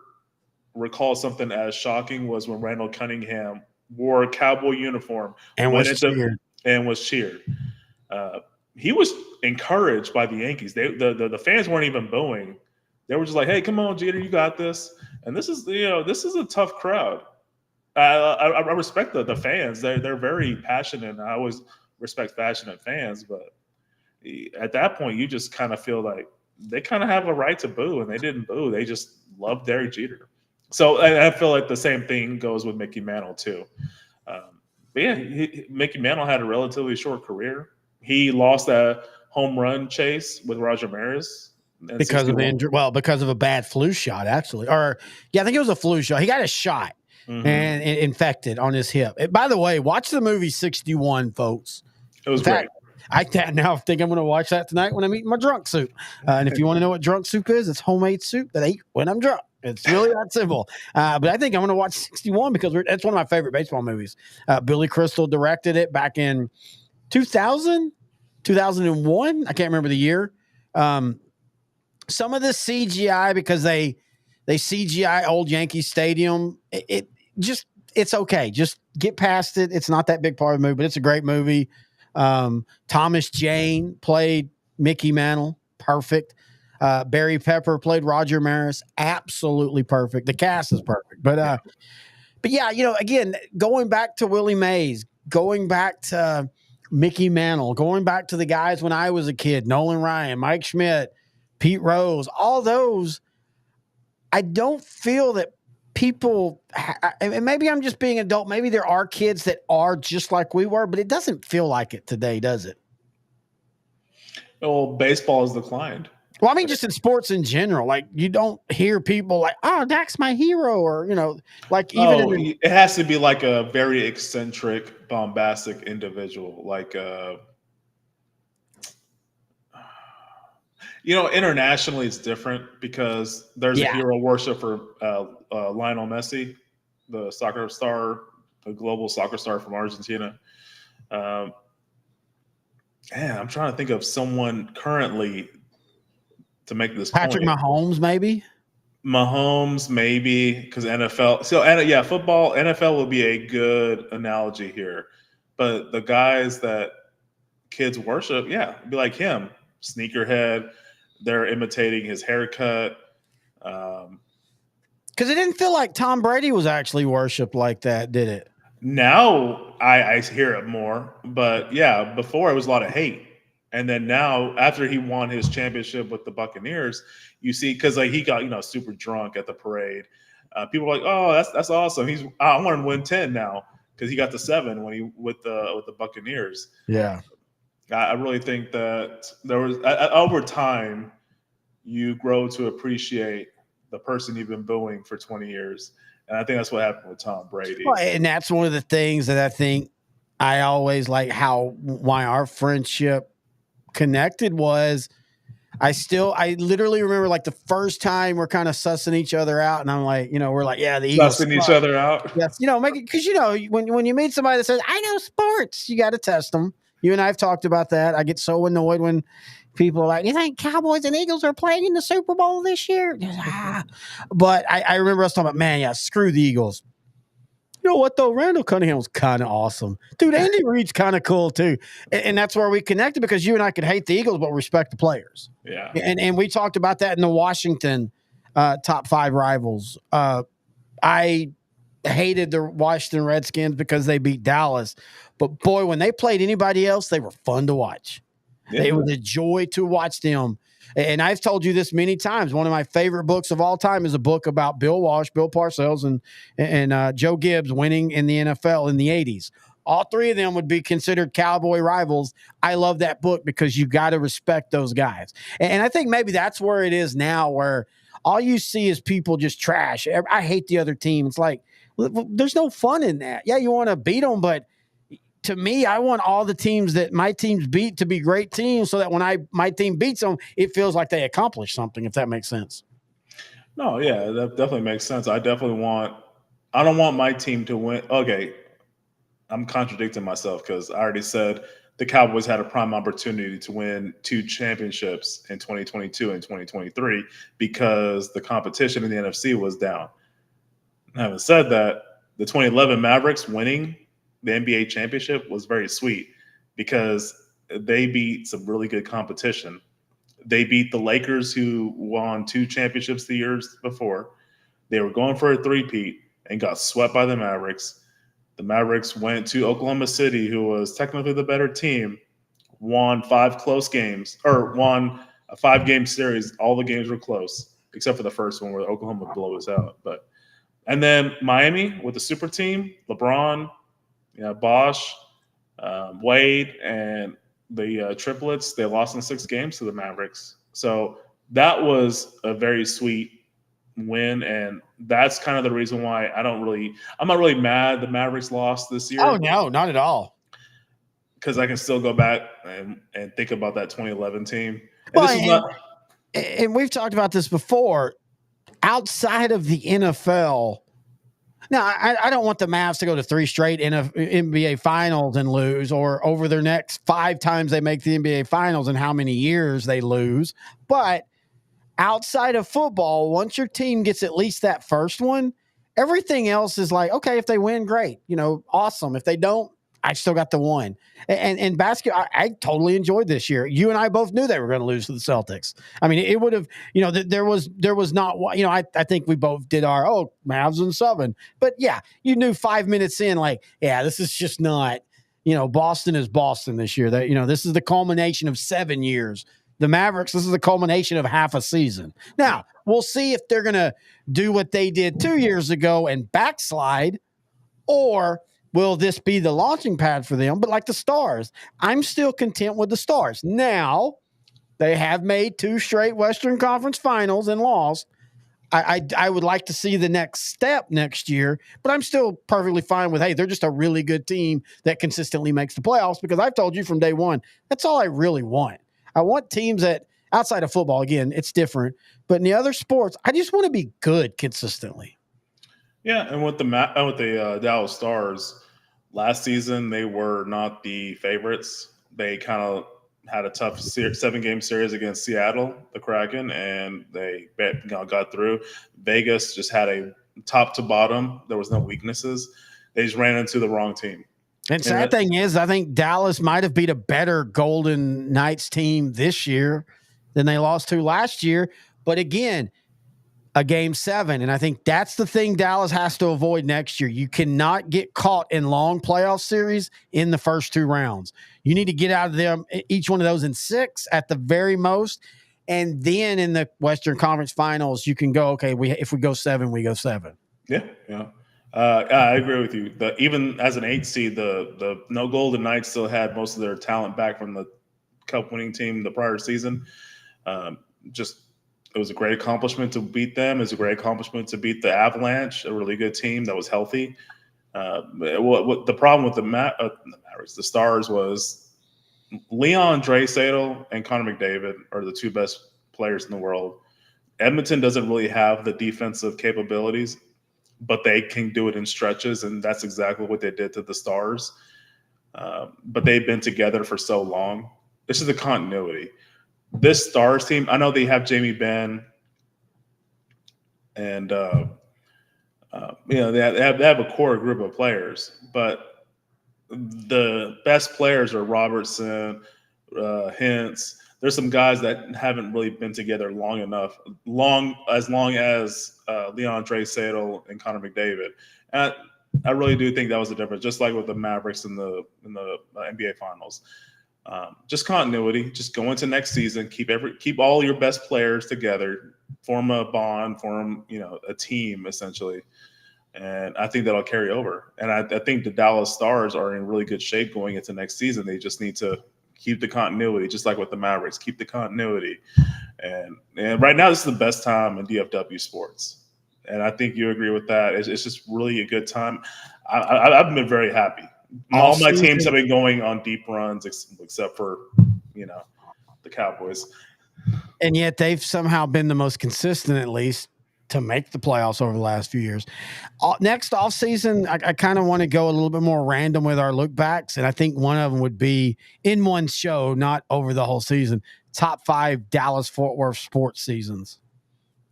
Speaker 1: recalled something as shocking was when Randall Cunningham wore a Cowboy uniform
Speaker 2: and was
Speaker 1: cheered. He was encouraged by the Yankees. The fans weren't even booing. They were just like, "Hey, come on, Jeter, you got this." And this is a tough crowd. I respect the fans. They're very passionate. I always respect passionate fans, but at that point, you just kind of feel like they kind of have a right to boo, and they didn't boo. They just loved Derek Jeter. So I feel like the same thing goes with Mickey Mantle too. But yeah, Mickey Mantle had a relatively short career. He lost that home run chase with Roger Maris
Speaker 2: because of injury. Well, because of a bad flu shot, actually. I think it was a flu shot. He got a shot and it infected on his hip. By the way, watch the movie 61, folks.
Speaker 1: It was great.
Speaker 2: I now think I'm going to watch that tonight when I'm eating my drunk soup. And if you want to know what drunk soup is, it's homemade soup that I eat when I'm drunk. It's really that simple. But I think I'm going to watch 61 because it's one of my favorite baseball movies. Billy Crystal directed it back in 2000, 2001. I can't remember the year. Some of the CGI, because they CGI old Yankee Stadium, it just it's okay. Just get past it. It's not that big part of the movie, but it's a great movie. Thomas Jane played Mickey Mantle, perfect. Barry Pepper played Roger Maris, absolutely perfect. The cast is perfect, but yeah, again, going back to Willie Mays, going back to Mickey Mantle, going back to the guys when I was a kid, Nolan Ryan, Mike Schmidt, Pete Rose, all those. I don't feel that people, and maybe I'm just being an adult. Maybe there are kids that are just like we were, but it doesn't feel like it today, does it?
Speaker 1: Well, baseball has declined.
Speaker 2: Well, I mean, just in sports in general, like you don't hear people like, "Oh, Dak's my hero," or like even
Speaker 1: it has to be like a very eccentric, bombastic individual, like internationally it's different because there's a hero worship for Lionel Messi, the soccer star, the global soccer star from Argentina. I'm trying to think of someone currently to make this
Speaker 2: Patrick
Speaker 1: point.
Speaker 2: Mahomes, maybe.
Speaker 1: Mahomes, maybe, because NFL. So, football, NFL will be a good analogy here. But the guys that kids worship, be like him, sneakerhead. They're imitating his haircut.
Speaker 2: Because it didn't feel like Tom Brady was actually worshipped like that, did it?
Speaker 1: Now I hear it more, but before it was a lot of hate. And then now, after he won his championship with the Buccaneers, you see, because he got super drunk at the parade. People are like, "Oh, that's awesome! I want to win 10 now because he got the 7 when he with the Buccaneers."
Speaker 2: Yeah,
Speaker 1: I really think that there was over time, you grow to appreciate the person you've been booing for 20 years, and I think that's what happened with Tom Brady.
Speaker 2: Well, and that's one of the things that I think I always like why our friendship connected was I literally remember like the first time we're kind of sussing each other out, and I'm like, we're like, the Eagles
Speaker 1: sussing each other out.
Speaker 2: Yes, make it because when you meet somebody that says I know sports, you got to test them. You and I have talked about that. I get so annoyed when people are like, "You think Cowboys and Eagles are playing in the Super Bowl this year?" But I remember us talking about, man, screw the Eagles. You know what though? Randall Cunningham was kind of awesome, dude. Andy Reid's kind of cool too, and that's where we connected because you and I could hate the Eagles but respect the players.
Speaker 1: Yeah,
Speaker 2: and we talked about that in the Washington top 5 rivals. I hated the Washington Redskins because they beat Dallas, but boy, when they played anybody else, they were fun to watch. Yeah. It was a joy to watch them. And I've told you this many times. One of my favorite books of all time is a book about Bill Walsh, Bill Parcells, and Joe Gibbs winning in the NFL in the 80s. All 3 of them would be considered Cowboy rivals. I love that book because you got to respect those guys. And I think maybe that's where it is now, where all you see is people just trash. I hate the other team. It's like, there's no fun in that. Yeah, you want to beat them, but to me, I want all the teams that my teams beat to be great teams so that when my team beats them, it feels like they accomplished something, if that makes sense.
Speaker 1: No, yeah, that definitely makes sense. I don't want my team to win. Okay, I'm contradicting myself because I already said the Cowboys had a prime opportunity to win 2 championships in 2022 and 2023 because the competition in the NFC was down. Having said that, the 2011 Mavericks winning the NBA championship was very sweet because they beat some really good competition. They beat the Lakers, who won 2 championships the years before. They were going for a 3-peat and got swept by the Mavericks. The Mavericks went to Oklahoma City, who was technically the better team, won 5 close games, or won a 5-game series. All the games were close, except for the first one where Oklahoma would blow us out. And then Miami with the super team, LeBron, Bosh, Wade, and the triplets, they lost in 6 games to the Mavericks. So that was a very sweet win, and that's kind of the reason why I'm not really mad the Mavericks lost this year.
Speaker 2: Oh, no, not at all.
Speaker 1: Because I can still go back and think about that 2011 team.
Speaker 2: And we've talked about this before. Outside of the NFL, now I don't want the Mavs to go to 3 straight NBA finals and lose, or over their next 5 times they make the NBA finals and how many years they lose. But outside of football, once your team gets at least that first one, Everything else is like, okay, if they win, great. Awesome. If they don't, I still got the one. And basketball, I totally enjoyed this year. You and I both knew they were going to lose to the Celtics. I mean, it would have, there was not, I think we both did our, Mavs and 7. But yeah, you knew 5 minutes in, like, yeah, this is just not, Boston is Boston this year. That, this is the culmination of 7 years. The Mavericks, this is the culmination of half a season. Now, we'll see if they're going to do what they did 2 years ago and backslide, or will this be the launching pad for them? But like the Stars, I'm still content with the Stars. Now, they have made 2 straight Western Conference Finals and lost. I would like to see the next step next year, but I'm still perfectly fine with, hey, they're just a really good team that consistently makes the playoffs, because I've told you from day one, that's all I really want. I want teams that, outside of football, again, it's different, but in the other sports, I just want to be good consistently.
Speaker 1: Yeah, and with the Dallas Stars, last season they were not the favorites. They kind of had a tough 7-game series against Seattle, the Kraken, and they got through. Vegas just had a top to bottom. There was no weaknesses. They just ran into the wrong team.
Speaker 2: And sad thing is, I think Dallas might have beat a better Golden Knights team this year than they lost to last year. But again, a game 7. And I think that's the thing Dallas has to avoid next year. You cannot get caught in long playoff series in the first 2 rounds. You need to get out of them, each one of those in 6 at the very most. And then in the Western Conference Finals, you can go, okay, if we go 7, we go 7.
Speaker 1: Yeah. I agree with you. Even as an 8 seed, the no Golden Knights still had most of their talent back from the Cup winning team the prior season. It was a great accomplishment to beat them. It was a great accomplishment to beat the Avalanche, a really good team that was healthy. What the problem with the Mavericks, the Stars, was Leon Draisaitl and Connor McDavid are the 2 best players in the world. Edmonton doesn't really have the defensive capabilities, but they can do it in stretches, and that's exactly what they did to the Stars. But they've been together for so long. This is the continuity. This Stars team, I know they have Jamie Benn, and they have a core group of players, but the best players are Robertson, Hintz. There's some guys that haven't really been together long enough, as long as Leon Draisaitl and Connor McDavid. And I really do think that was the difference, just like with the Mavericks in the NBA Finals. Just continuity. Just go into next season. Keep all your best players together. Form a bond. Form a team essentially. And I think that'll carry over. And I think the Dallas Stars are in really good shape going into next season. They just need to keep the continuity, just like with the Mavericks. Keep the continuity. And right now, this is the best time in DFW sports. And I think you agree with that. It's just really a good time. I've been very happy. All my teams have been going on deep runs, except for, the Cowboys.
Speaker 2: And yet they've somehow been the most consistent, at least, to make the playoffs over the last few years. Next offseason, I kind of want to go a little bit more random with our look backs. And I think one of them would be in one show, not over the whole season, top 5 Dallas-Fort Worth sports seasons.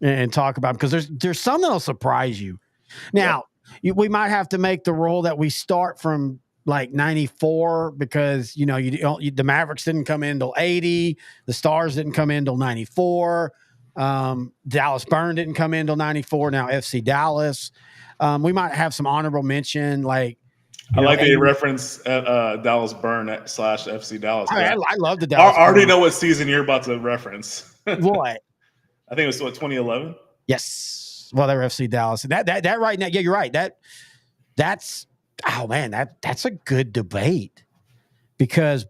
Speaker 2: And talk about them, because there's some that'll surprise you. Now, we might have to make the rule that we start from like 94, because the Mavericks didn't come in till 80, the Stars didn't come in till 94, Dallas Burn didn't come in till 94. Now FC Dallas. We might have some honorable mention, like
Speaker 1: I like that you reference Dallas Burn / FC Dallas.
Speaker 2: I love the Dallas.
Speaker 1: I already know what season you're about to reference.
Speaker 2: What?
Speaker 1: I think it was 2011.
Speaker 2: Yes. Well, they were FC Dallas. That right now. Yeah, you're right. That's a good debate, because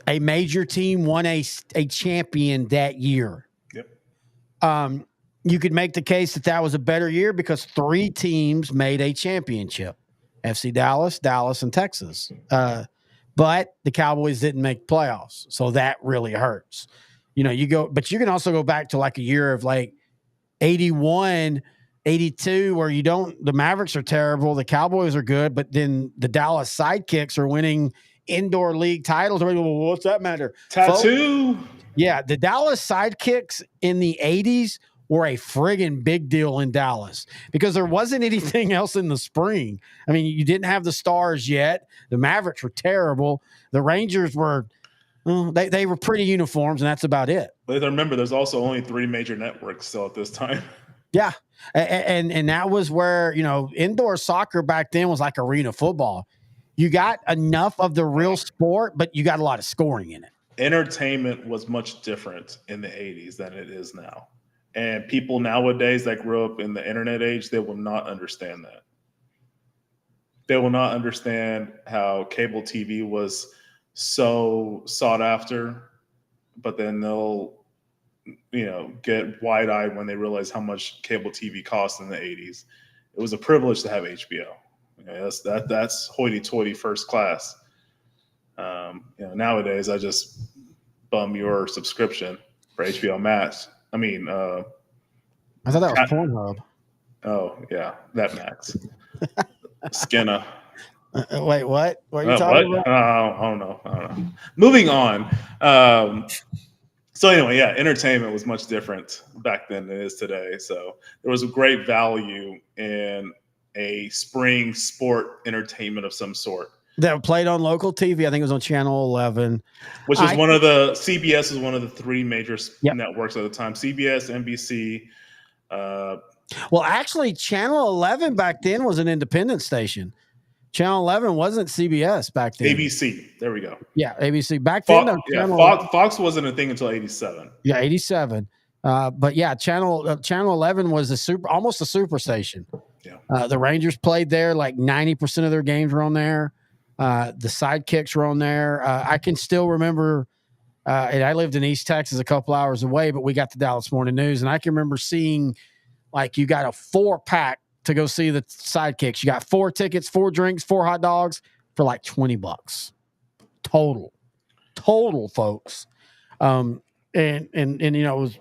Speaker 2: a major team won a champion that year.
Speaker 1: Yep.
Speaker 2: You could make the case that was a better year because 3 teams made a championship: FC Dallas, Dallas, and Texas. But the Cowboys didn't make playoffs, so that really hurts. But you can also go back to like a year of like 81, 82, where the Mavericks are terrible, the Cowboys are good, but then the Dallas Sidekicks are winning indoor league titles. Well, what's that matter?
Speaker 1: Tattoo.
Speaker 2: Yeah, the Dallas Sidekicks in the 80s were a friggin' big deal in Dallas because there wasn't anything else in the spring. I mean, you didn't have the Stars yet. The Mavericks were terrible. The Rangers were, they were pretty uniforms, and that's about it.
Speaker 1: But remember, there's also only 3 major networks still at this time.
Speaker 2: Yeah. And that was where, indoor soccer back then was like arena football. You got enough of the real sport, but you got a lot of scoring in it.
Speaker 1: Entertainment was much different in the 80s than it is now. And people nowadays that grew up in the internet age, they will not understand that. They will not understand how cable TV was so sought after, but then they'll, get wide-eyed when they realize how much cable TV cost in the 80s. It was a privilege to have HBO. That's hoity-toity first class. Nowadays I just bum your subscription for HBO Max. I
Speaker 2: thought that was Pornhub.
Speaker 1: Oh yeah, that Max. Skinner.
Speaker 2: Wait, what? What are you talking about?
Speaker 1: I don't know. Moving on. So anyway, yeah, entertainment was much different back then than it is today. So there was a great value in a spring sport entertainment of some sort.
Speaker 2: That played on local TV. I think it was on Channel 11.
Speaker 1: Which is CBS is one of the 3 major networks at the time. CBS, NBC.
Speaker 2: Well, actually, Channel 11 back then was an independent station. Channel 11 wasn't CBS back then.
Speaker 1: ABC. There we go.
Speaker 2: Yeah, ABC. Back then,
Speaker 1: Fox wasn't a thing until 87.
Speaker 2: Yeah, 87. But yeah, Channel 11 was almost a super station.
Speaker 1: Yeah.
Speaker 2: The Rangers played there. Like 90% of their games were on there. The Sidekicks were on there. I can still remember, and I lived in East Texas a couple hours away, but we got the Dallas Morning News, and I can remember seeing, like, you got a 4-pack to go see the Sidekicks. You got 4 tickets, 4 drinks, 4 hot dogs for like $20 total, folks. And it was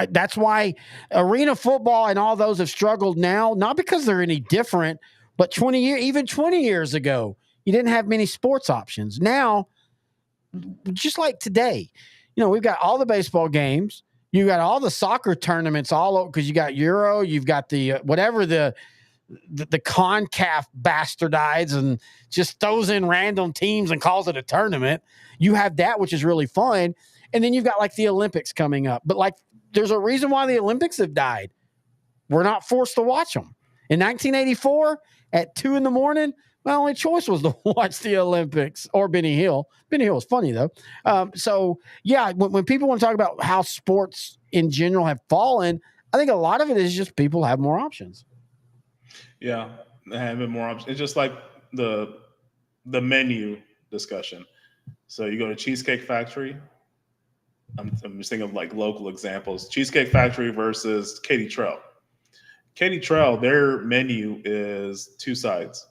Speaker 2: that's why arena football and all those have struggled now, not because they're any different, but 20 years ago, you didn't have many sports options. Now, just like today, we've got all the baseball games. You got all the soccer tournaments all over because you got Euro, you've got the whatever the CONCACAF bastardize and just throws in random teams and calls it a tournament. You have that, which is really fun. And then you've got like the Olympics coming up. But like there's a reason why the Olympics have died. We're not forced to watch them. In 1984 at 2 a.m, my only choice was to watch the Olympics or Benny Hill. Benny Hill was funny, though. So, yeah, when people want to talk about how sports in general have fallen, I think a lot of it is just people have more options.
Speaker 1: Yeah, having more options. It's just like the menu discussion. So you go to Cheesecake Factory. I'm just thinking of like local examples. Cheesecake Factory versus Katie Trail. Katie Trail, their menu is 2 sides.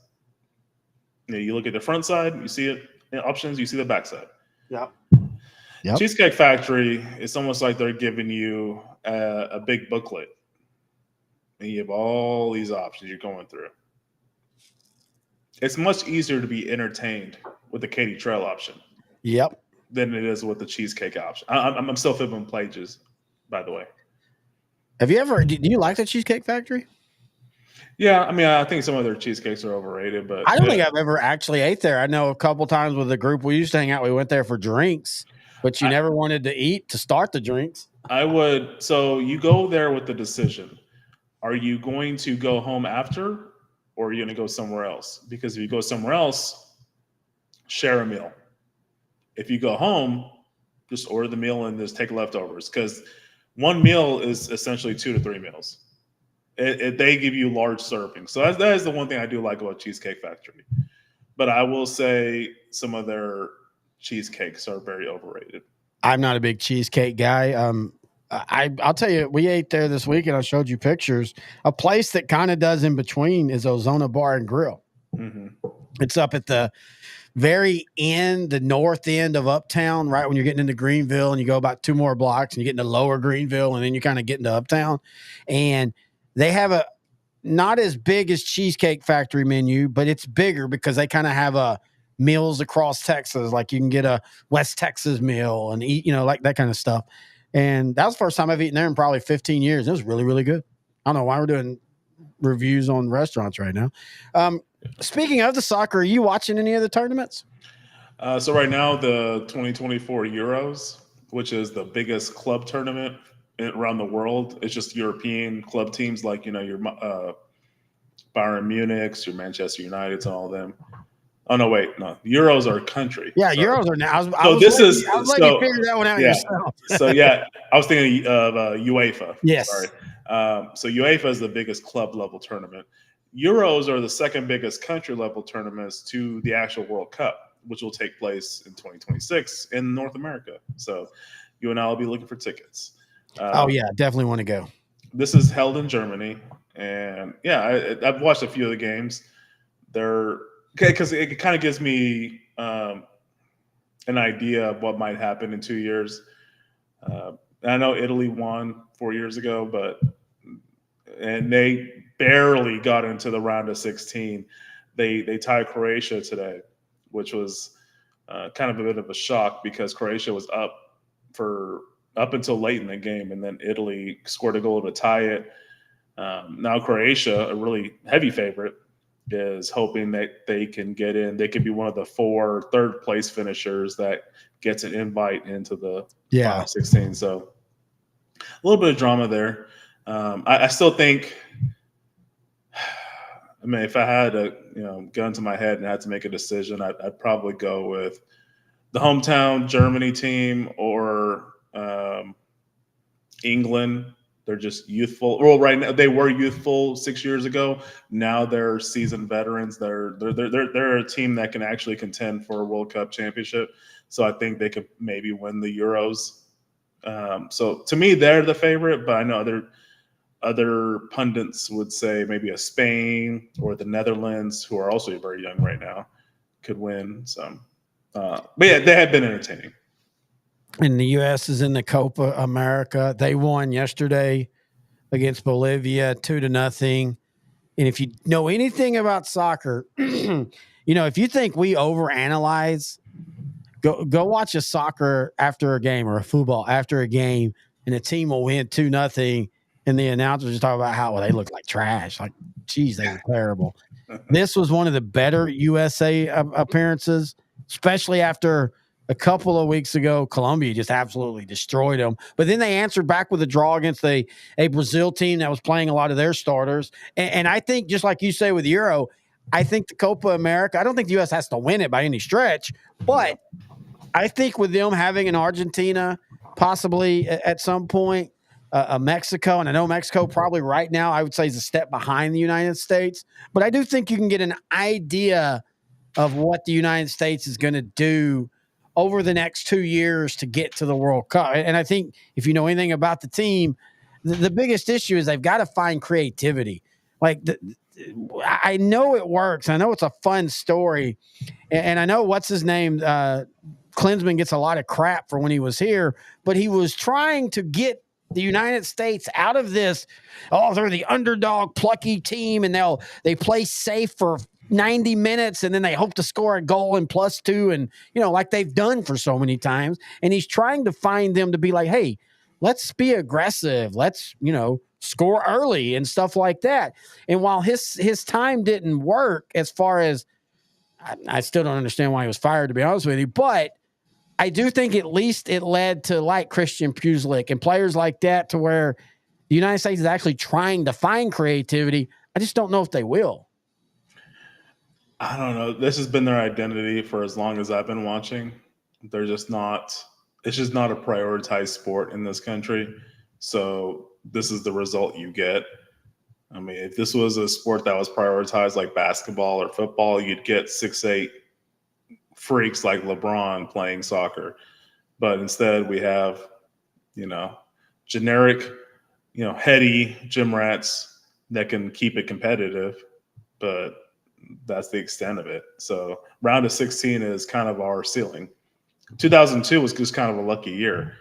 Speaker 1: You look at the front side, you see it in options, you see the back side.
Speaker 2: Yep.
Speaker 1: Cheesecake Factory, it's almost like they're giving you a big booklet. And you have all these options you're going through. It's much easier to be entertained with the Katie Trail option.
Speaker 2: Yep.
Speaker 1: Than it is with the cheesecake option. I'm still flipping pages, by the way.
Speaker 2: Do you like the Cheesecake Factory?
Speaker 1: Yeah, I think some of their cheesecakes are overrated, but
Speaker 2: I don't think I've ever actually ate there. I know a couple times with the group we used to hang out, we went there for drinks, but you never wanted to eat to start the drinks.
Speaker 1: So you go there with the decision. Are you going to go home after, or are you going to go somewhere else? Because if you go somewhere else, share a meal. If you go home, just order the meal and just take leftovers, because one meal is essentially 2 to 3 meals. They give you large servings. So that is the one thing I do like about Cheesecake Factory. But I will say some of their cheesecakes are very overrated.
Speaker 2: I'm not a big cheesecake guy. I'll tell you, we ate there this week and I showed you pictures. A place that kind of does in between is Ozona Bar and Grill.
Speaker 1: Mm-hmm.
Speaker 2: It's up at the very end, the north end of Uptown, right when you're getting into Greenville, and you go about 2 more blocks and you get into lower Greenville, and then you kind of get into Uptown. And they have a not as big as Cheesecake Factory menu, but it's bigger because they kind of have a meals across Texas. Like you can get a West Texas meal and eat, like that kind of stuff. And that was the first time I've eaten there in probably 15 years. It was really, really good. I don't know why we're doing reviews on restaurants right now. Speaking of the soccer, are you watching any of the tournaments?
Speaker 1: So right now, the 2024 Euros, which is the biggest club tournament around the world, it's just European club teams like your Bayern Munich's, your Manchester United's, and all of them. Oh no, wait, no, Euros are a country.
Speaker 2: Yeah,
Speaker 1: Sorry.
Speaker 2: Euros are now.
Speaker 1: So this is
Speaker 2: I was letting you figure that one out
Speaker 1: yeah.
Speaker 2: yourself.
Speaker 1: So yeah, I was thinking of UEFA.
Speaker 2: Yes.
Speaker 1: Sorry. So UEFA is the biggest club level tournament. Euros are the second biggest country level tournaments to the actual World Cup, which will take place in 2026 in North America. So you and I will be looking for tickets.
Speaker 2: Oh yeah, definitely want to go.
Speaker 1: This is held in Germany, and yeah, I've watched a few of the games. They're okay because it kind of gives me an idea of what might happen in 2 years. I know Italy won 4 years ago, and they barely got into the round of 16. They tied Croatia today, which was kind of a bit of a shock because Croatia was up until late in the game, and then Italy scored a goal to tie it. Now Croatia, a really heavy favorite, is hoping that they can get in. They could be one of the 4 third place finishers that gets an invite into the final 16. So a little bit of drama there. I still think, I mean, if I had a gun to my head and had to make a decision, I'd probably go with the hometown Germany team or England. They're just youthful. Well, right now they were youthful 6 years ago. Now they're seasoned veterans. They're a team that can actually contend for a World Cup championship. So I think they could maybe win the Euros. So to me, they're the favorite. But I know other pundits would say maybe a Spain or the Netherlands, who are also very young right now, could win. So, but yeah, they have been entertaining.
Speaker 2: And the U.S. is in the Copa America. They won yesterday against Bolivia 2-0. And if you know anything about soccer, if you think we overanalyze, go watch a soccer after a game or a football after a game, and the team will win 2-0. And the announcers just talk about how they look like trash. Like, geez, they were terrible. This was one of the better USA appearances, especially after a couple of weeks ago, Colombia just absolutely destroyed them. But then they answered back with a draw against a Brazil team that was playing a lot of their starters. And I think, just like you say with Euro, I think the Copa America, I don't think the U.S. has to win it by any stretch. But I think with them having an Argentina possibly at some point, a Mexico, and I know Mexico probably right now I would say is a step behind the United States, but I do think you can get an idea of what the United States is going to do over the next 2 years to get to the World Cup. And I think if you know anything about the team, the biggest issue is they've got to find creativity. Like I know it works. I know it's a fun story, and I know what's his name. Klinsmann gets a lot of crap for when he was here, but he was trying to get the United States out of this. Oh, they're the underdog, plucky team, and they play safe for 90 minutes, and then they hope to score a goal in +2, and like they've done for so many times. And he's trying to find them to be like, hey, let's be aggressive. Let's score early and stuff like that. And while his time didn't work, as far as I still don't understand why he was fired, to be honest with you, but I do think at least it led to like Christian Pulisic and players like that, to where the United States is actually trying to find creativity. I just don't know if they will.
Speaker 1: I don't know. This has been their identity for as long as I've been watching. They're just not. It's just not a prioritized sport in this country. So this is the result you get. I mean, if this was a sport that was prioritized like basketball or football, you'd get 6'8" freaks like LeBron playing soccer. But instead we have, generic, heady gym rats that can keep it competitive, but that's the extent of it. So round of 16 is kind of our ceiling. 2002 was just kind of a lucky year,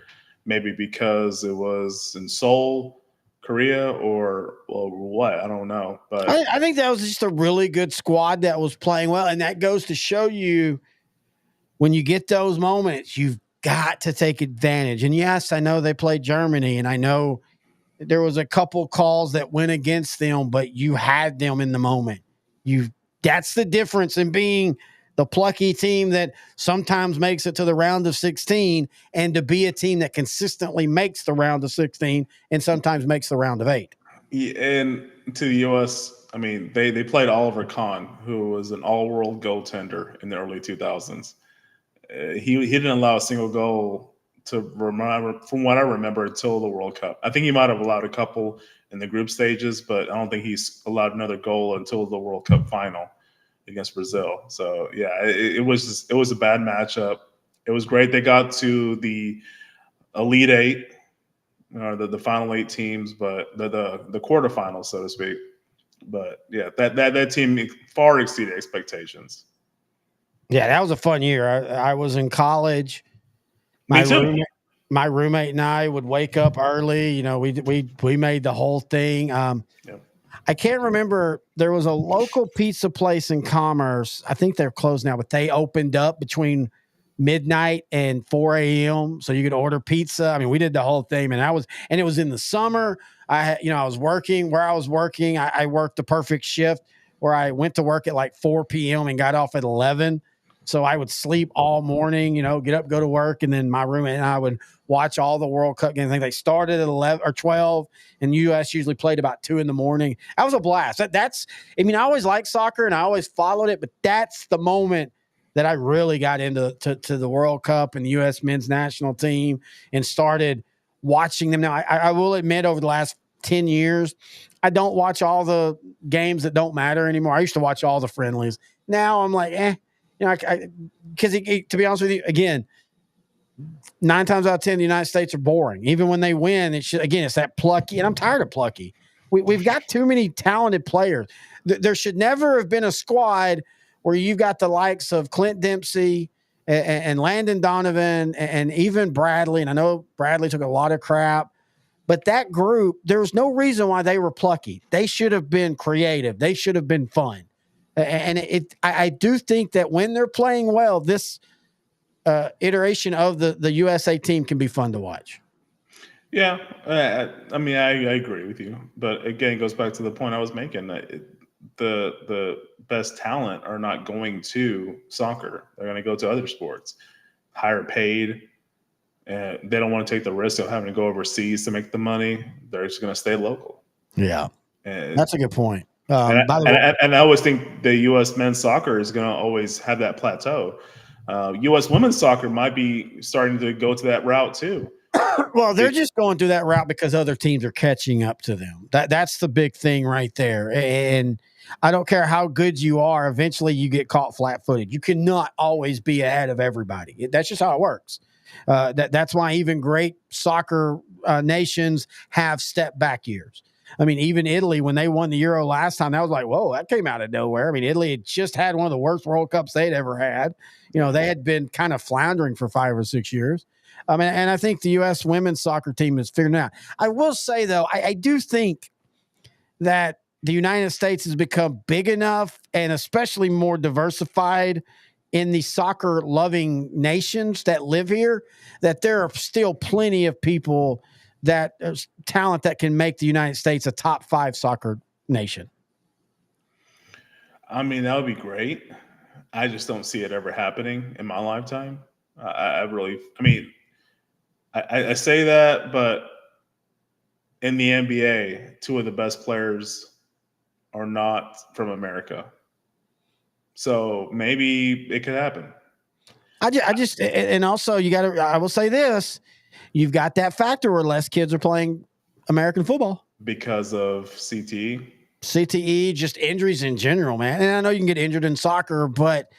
Speaker 1: maybe because it was in Seoul, Korea, or what? I don't know. But
Speaker 2: I think that was just a really good squad that was playing well. And that goes to show you, when you get those moments, you've got to take advantage. And yes, I know they played Germany, and I know there was a couple calls that went against them, but you had them in the moment. That's the difference in being the plucky team that sometimes makes it to the round of 16 and to be a team that consistently makes the round of 16 and sometimes makes the round of 8.
Speaker 1: Yeah, and to the U.S., I mean, they played Oliver Kahn, who was an all-world goaltender in the early 2000s. He didn't allow a single goal to remember, from what I remember, until the World Cup. I think he might have allowed a couple in the group stages, but I don't think he's allowed another goal until the World Cup final against Brazil. So yeah, it was a bad matchup. It was great they got to the Elite Eight, or the final 8 teams, but the quarterfinals, so to speak. But yeah, that team far exceeded expectations.
Speaker 2: Yeah, that was a fun year. I was in college.
Speaker 1: Me too.
Speaker 2: My roommate and I would wake up early. You know, we made the whole thing.
Speaker 1: Yeah.
Speaker 2: I can't remember. There was a local pizza place in Commerce. I think they're closed now, but they opened up between midnight and 4 a.m. So you could order pizza. I mean, we did the whole thing, and it was in the summer. I was working where I was working. I worked the perfect shift where I went to work at like 4 p.m. and got off at 11. So I would sleep all morning, get up, go to work. And then my roommate and I would watch all the World Cup games. I think they started at 11 or 12, and U.S. usually played about 2 a.m. That was a blast. I always liked soccer and I always followed it, but that's the moment that I really got into to the World Cup and the U.S. men's national team and started watching them. Now, I will admit, over the last 10 years, I don't watch all the games that don't matter anymore. I used to watch all the friendlies. Now I'm like, because to be honest with you, again, 9 times out of 10, the United States are boring. Even when they win, it's that plucky, and I'm tired of plucky. We've got too many talented players. There should never have been a squad where you've got the likes of Clint Dempsey and Landon Donovan and even Bradley. And I know Bradley took a lot of crap, but that group, there was no reason why they were plucky. They should have been creative. They should have been fun. And I do think that when they're playing well, this iteration of the USA team can be fun to watch.
Speaker 1: Yeah, I mean, I agree with you, but again, it goes back to the point I was making that the best talent are not going to soccer; they're going to go to other sports, higher paid, and they don't want to take the risk of having to go overseas to make the money. They're just going to stay local.
Speaker 2: Yeah,
Speaker 1: and,
Speaker 2: that's a good point.
Speaker 1: By the way, and I always think the U.S. men's soccer is going to always have that plateau. U.S. women's soccer might be starting to go to that route too.
Speaker 2: Well, they're just going through that route because other teams are catching up to them. That's the big thing right there. And I don't care how good you are, eventually you get caught flat-footed. You cannot always be ahead of everybody. That's just how it works. That's why even great soccer nations have step-back years. I mean, even Italy, when they won the Euro last time, that was like, whoa, that came out of nowhere. I mean, Italy had just had one of the worst World Cups they'd ever had. They had been kind of floundering for 5 or 6 years. And I think the U.S. women's soccer team is figuring it out. I will say, though, I do think that the United States has become big enough and especially more diversified in the soccer-loving nations that live here, that there are still plenty of people that talent that can make the United States a top 5 soccer nation.
Speaker 1: I mean, that would be great. I just don't see it ever happening in my lifetime. I say that, but in the NBA, 2 of the best players are not from America. So maybe it could happen.
Speaker 2: And also I will say this, you've got that factor where less kids are playing American football.
Speaker 1: Because of CTE?
Speaker 2: CTE, just injuries in general, man. And I know you can get injured in soccer, but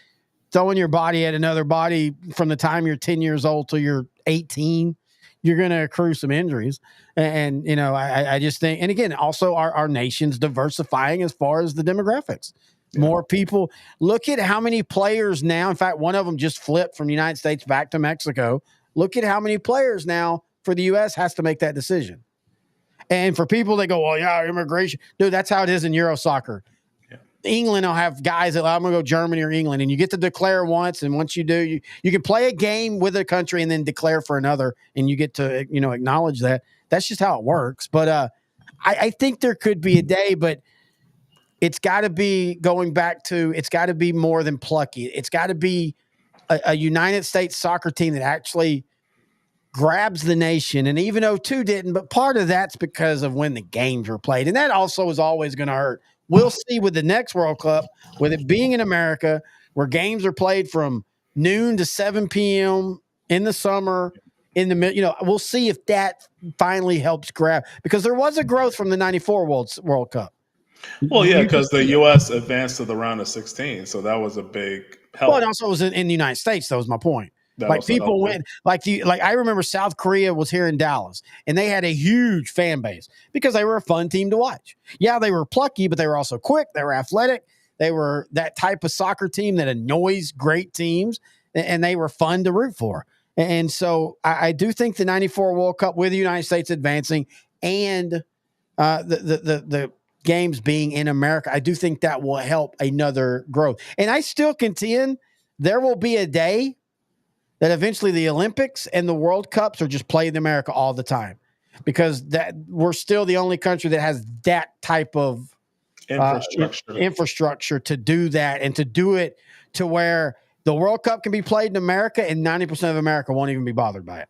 Speaker 2: throwing your body at another body from the time you're 10 years old till you're 18, you're going to accrue some injuries. And I just think, and again, also our nation's diversifying as far as the demographics. Yeah. More people. Look at how many players now. In fact, one of them just flipped from the United States back to Mexico. Look at how many players now for the U.S. has to make that decision. And for people that go, well, yeah, immigration. Dude, that's how it is in Euro soccer. Yeah. England will have guys that I'm going to go Germany or England, and you get to declare once, and once you do, you can play a game with a country and then declare for another, and you get to acknowledge that. That's just how it works. But I think there could be a day, but it's got to be going back to it's got to be more than plucky. It's got to be a United States soccer team that actually grabs the nation. And even 02 didn't, but part of that's because of when the games were played. And that also is always going to hurt. We'll see with the next World Cup, with it being in America, where games are played from noon to 7 p.m. in the summer, in the we'll see if that finally helps grab, because there was a growth from the 94 World Cup.
Speaker 1: Well, yeah, because the U.S. advanced to the round of 16, so that was a big help.
Speaker 2: Well, it also was in the United States. That was my point. Like people went, like I remember South Korea was here in Dallas, and they had a huge fan base because they were a fun team to watch. Yeah, they were plucky, but they were also quick. They were athletic. They were that type of soccer team that annoys great teams, and they were fun to root for. And so I do think the '94 World Cup, with the United States advancing and the games being in America, I do think that will help another growth. And I still contend there will be a day that eventually the Olympics and the World Cups are just played in America all the time, because that we're still the only country that has that type of infrastructure to do that, and to do it to where the World Cup can be played in America and 90% of America won't even be bothered by it.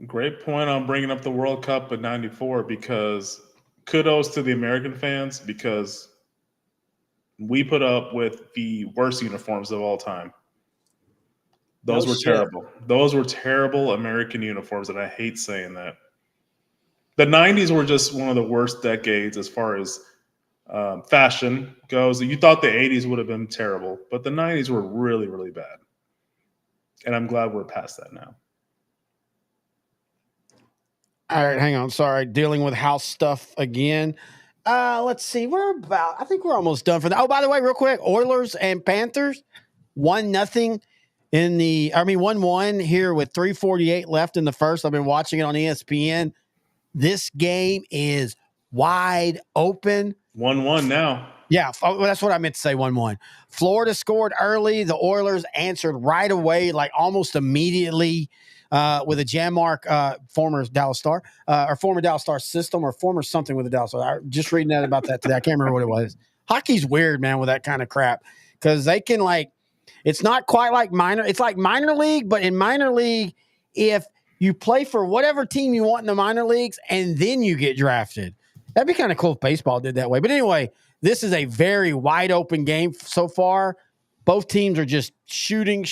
Speaker 1: Great point on bringing up the World Cup in '94, because kudos to the American fans, because we put up with the worst uniforms of all time. Those were terrible. Those were terrible American uniforms, and I hate saying that. The 90s were just one of the worst decades as far as fashion goes. You thought the 80s would have been terrible, but the 90s were really, really bad. And I'm glad we're past that now.
Speaker 2: All right, hang on. Sorry, dealing with house stuff again. Let's see. I think we're almost done for that. Oh, by the way, real quick, Oilers and Panthers, 1-0 1-1 here with 3:48 left in the first. I've been watching it on ESPN. This game is wide open.
Speaker 1: 1-1 now.
Speaker 2: Yeah, that's what I meant to say, 1-1. Florida scored early. The Oilers answered right away, like almost immediately, with a Janmark, former Dallas Star, or former Dallas Star system, or former something with the Dallas Star. I'm just reading that about that today. I can't remember what it was. Hockey's weird, man, with that kind of crap, because they can it's not quite like minor. It's like minor league, but in minor league, if you play for whatever team you want in the minor leagues and then you get drafted, that'd be kind of cool if baseball did that way. But anyway, this is a very wide open game so far. Both teams are just shooting.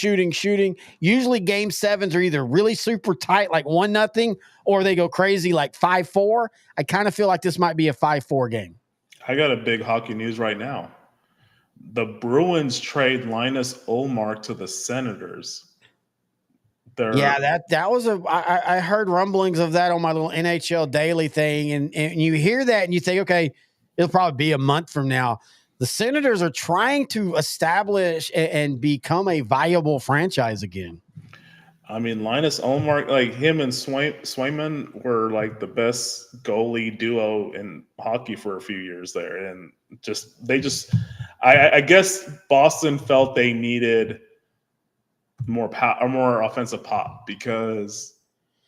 Speaker 2: Usually game sevens are either really super tight, like 1-0, or they go crazy like 5-4. I kind of feel like this might be a 5-4 game.
Speaker 1: I got a big hockey news right now. The Bruins trade Linus Ullmark to the Senators.
Speaker 2: That was I heard rumblings of that on my little NHL Daily thing, and you hear that and you think, okay, it'll probably be a month from now. The Senators are trying to establish and become a viable franchise again.
Speaker 1: I mean, Linus Ullmark, like him and Swayman were like the best goalie duo in hockey for a few years there, and I guess Boston felt they needed more offensive pop, because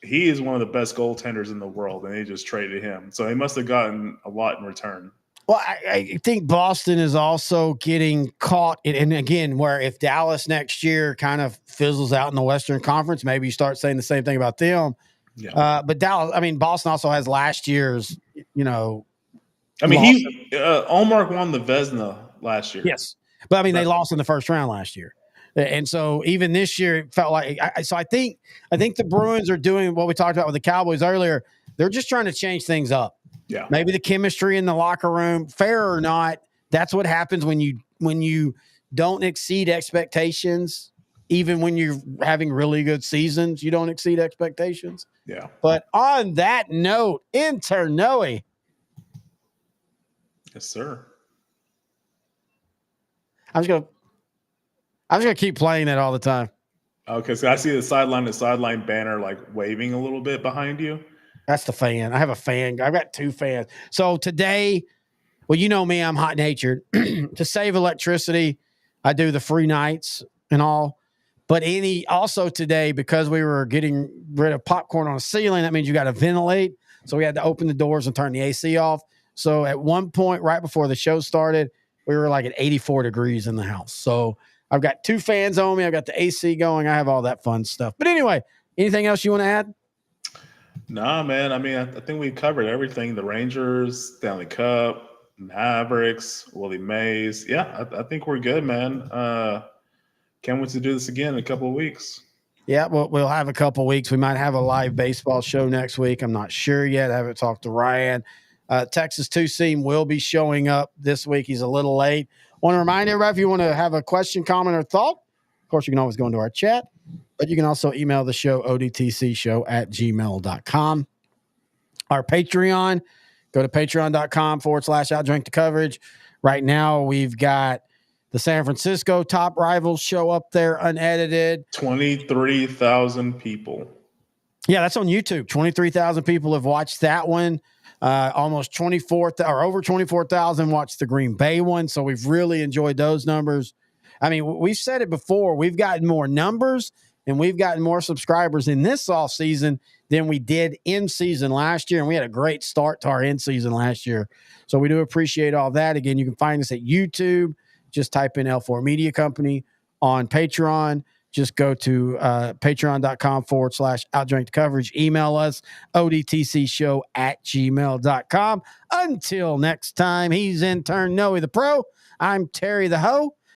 Speaker 1: he is one of the best goaltenders in the world, and they just traded him. So they must have gotten a lot in return.
Speaker 2: Well, I think Boston is also getting caught and again, where if Dallas next year kind of fizzles out in the Western Conference, maybe you start saying the same thing about them.
Speaker 1: Yeah.
Speaker 2: But Boston also has last year's,
Speaker 1: Ullmark won the Vezina last year.
Speaker 2: Yes. But they lost in the first round last year. And so even this year, it felt like I think the Bruins are doing what we talked about with the Cowboys earlier. They're just trying to change things up.
Speaker 1: Yeah.
Speaker 2: Maybe the chemistry in the locker room, fair or not, that's what happens when you don't exceed expectations. Even when you're having really good seasons, you don't exceed expectations.
Speaker 1: Yeah.
Speaker 2: But on that note, Inter Noe.
Speaker 1: Yes, sir.
Speaker 2: I'm just gonna keep playing that all the time.
Speaker 1: Okay, so I see the sideline banner like waving a little bit behind you.
Speaker 2: That's the fan. I have a fan. I've got two fans. So today, Well, you know me, I'm hot natured. To save electricity, I do the free nights and all. But also today, because we were getting rid of popcorn on the ceiling, that means you got to ventilate. So we had to open the doors and turn the AC off. So at one point, right before the show started, we were like at 84 degrees in the house. So I've got 2 fans on me. I've got the AC going. I have all that fun stuff. But anyway, anything else you want to add?
Speaker 1: Nah, man. I mean, I think we covered everything: the Rangers, Stanley Cup, Mavericks, Willie Mays. Yeah, I think we're good, man. Can't wait to do this again in a couple of weeks.
Speaker 2: Yeah, we'll have a couple weeks. We might have a live baseball show next week. I'm not sure yet. I haven't talked to Ryan. Texas 2 Seam will be showing up this week. He's a little late. Want to remind everybody, if you want to have a question, comment, or thought, of course, you can always go into our chat, but you can also email the show, odtcshow@gmail.com. Our Patreon, go to patreon.com/outdrink the coverage. Right now, we've got the San Francisco Top Rivals show up there unedited.
Speaker 1: 23,000 people.
Speaker 2: Yeah, that's on YouTube. 23,000 people have watched that one. Almost 24,000 or over 24,000 watched the Green Bay one. So we've really enjoyed those numbers. I mean, we've said it before. We've gotten more numbers and we've gotten more subscribers in this off season than we did in season last year. And we had a great start to our in season last year. So we do appreciate all that. Again, you can find us at YouTube. Just type in L4 Media Company. On Patreon, just go to patreon.com/outdrink the coverage. Email us, odtcshow@gmail.com. Until next time, he's intern Noe the Pro. I'm Terry the Ho.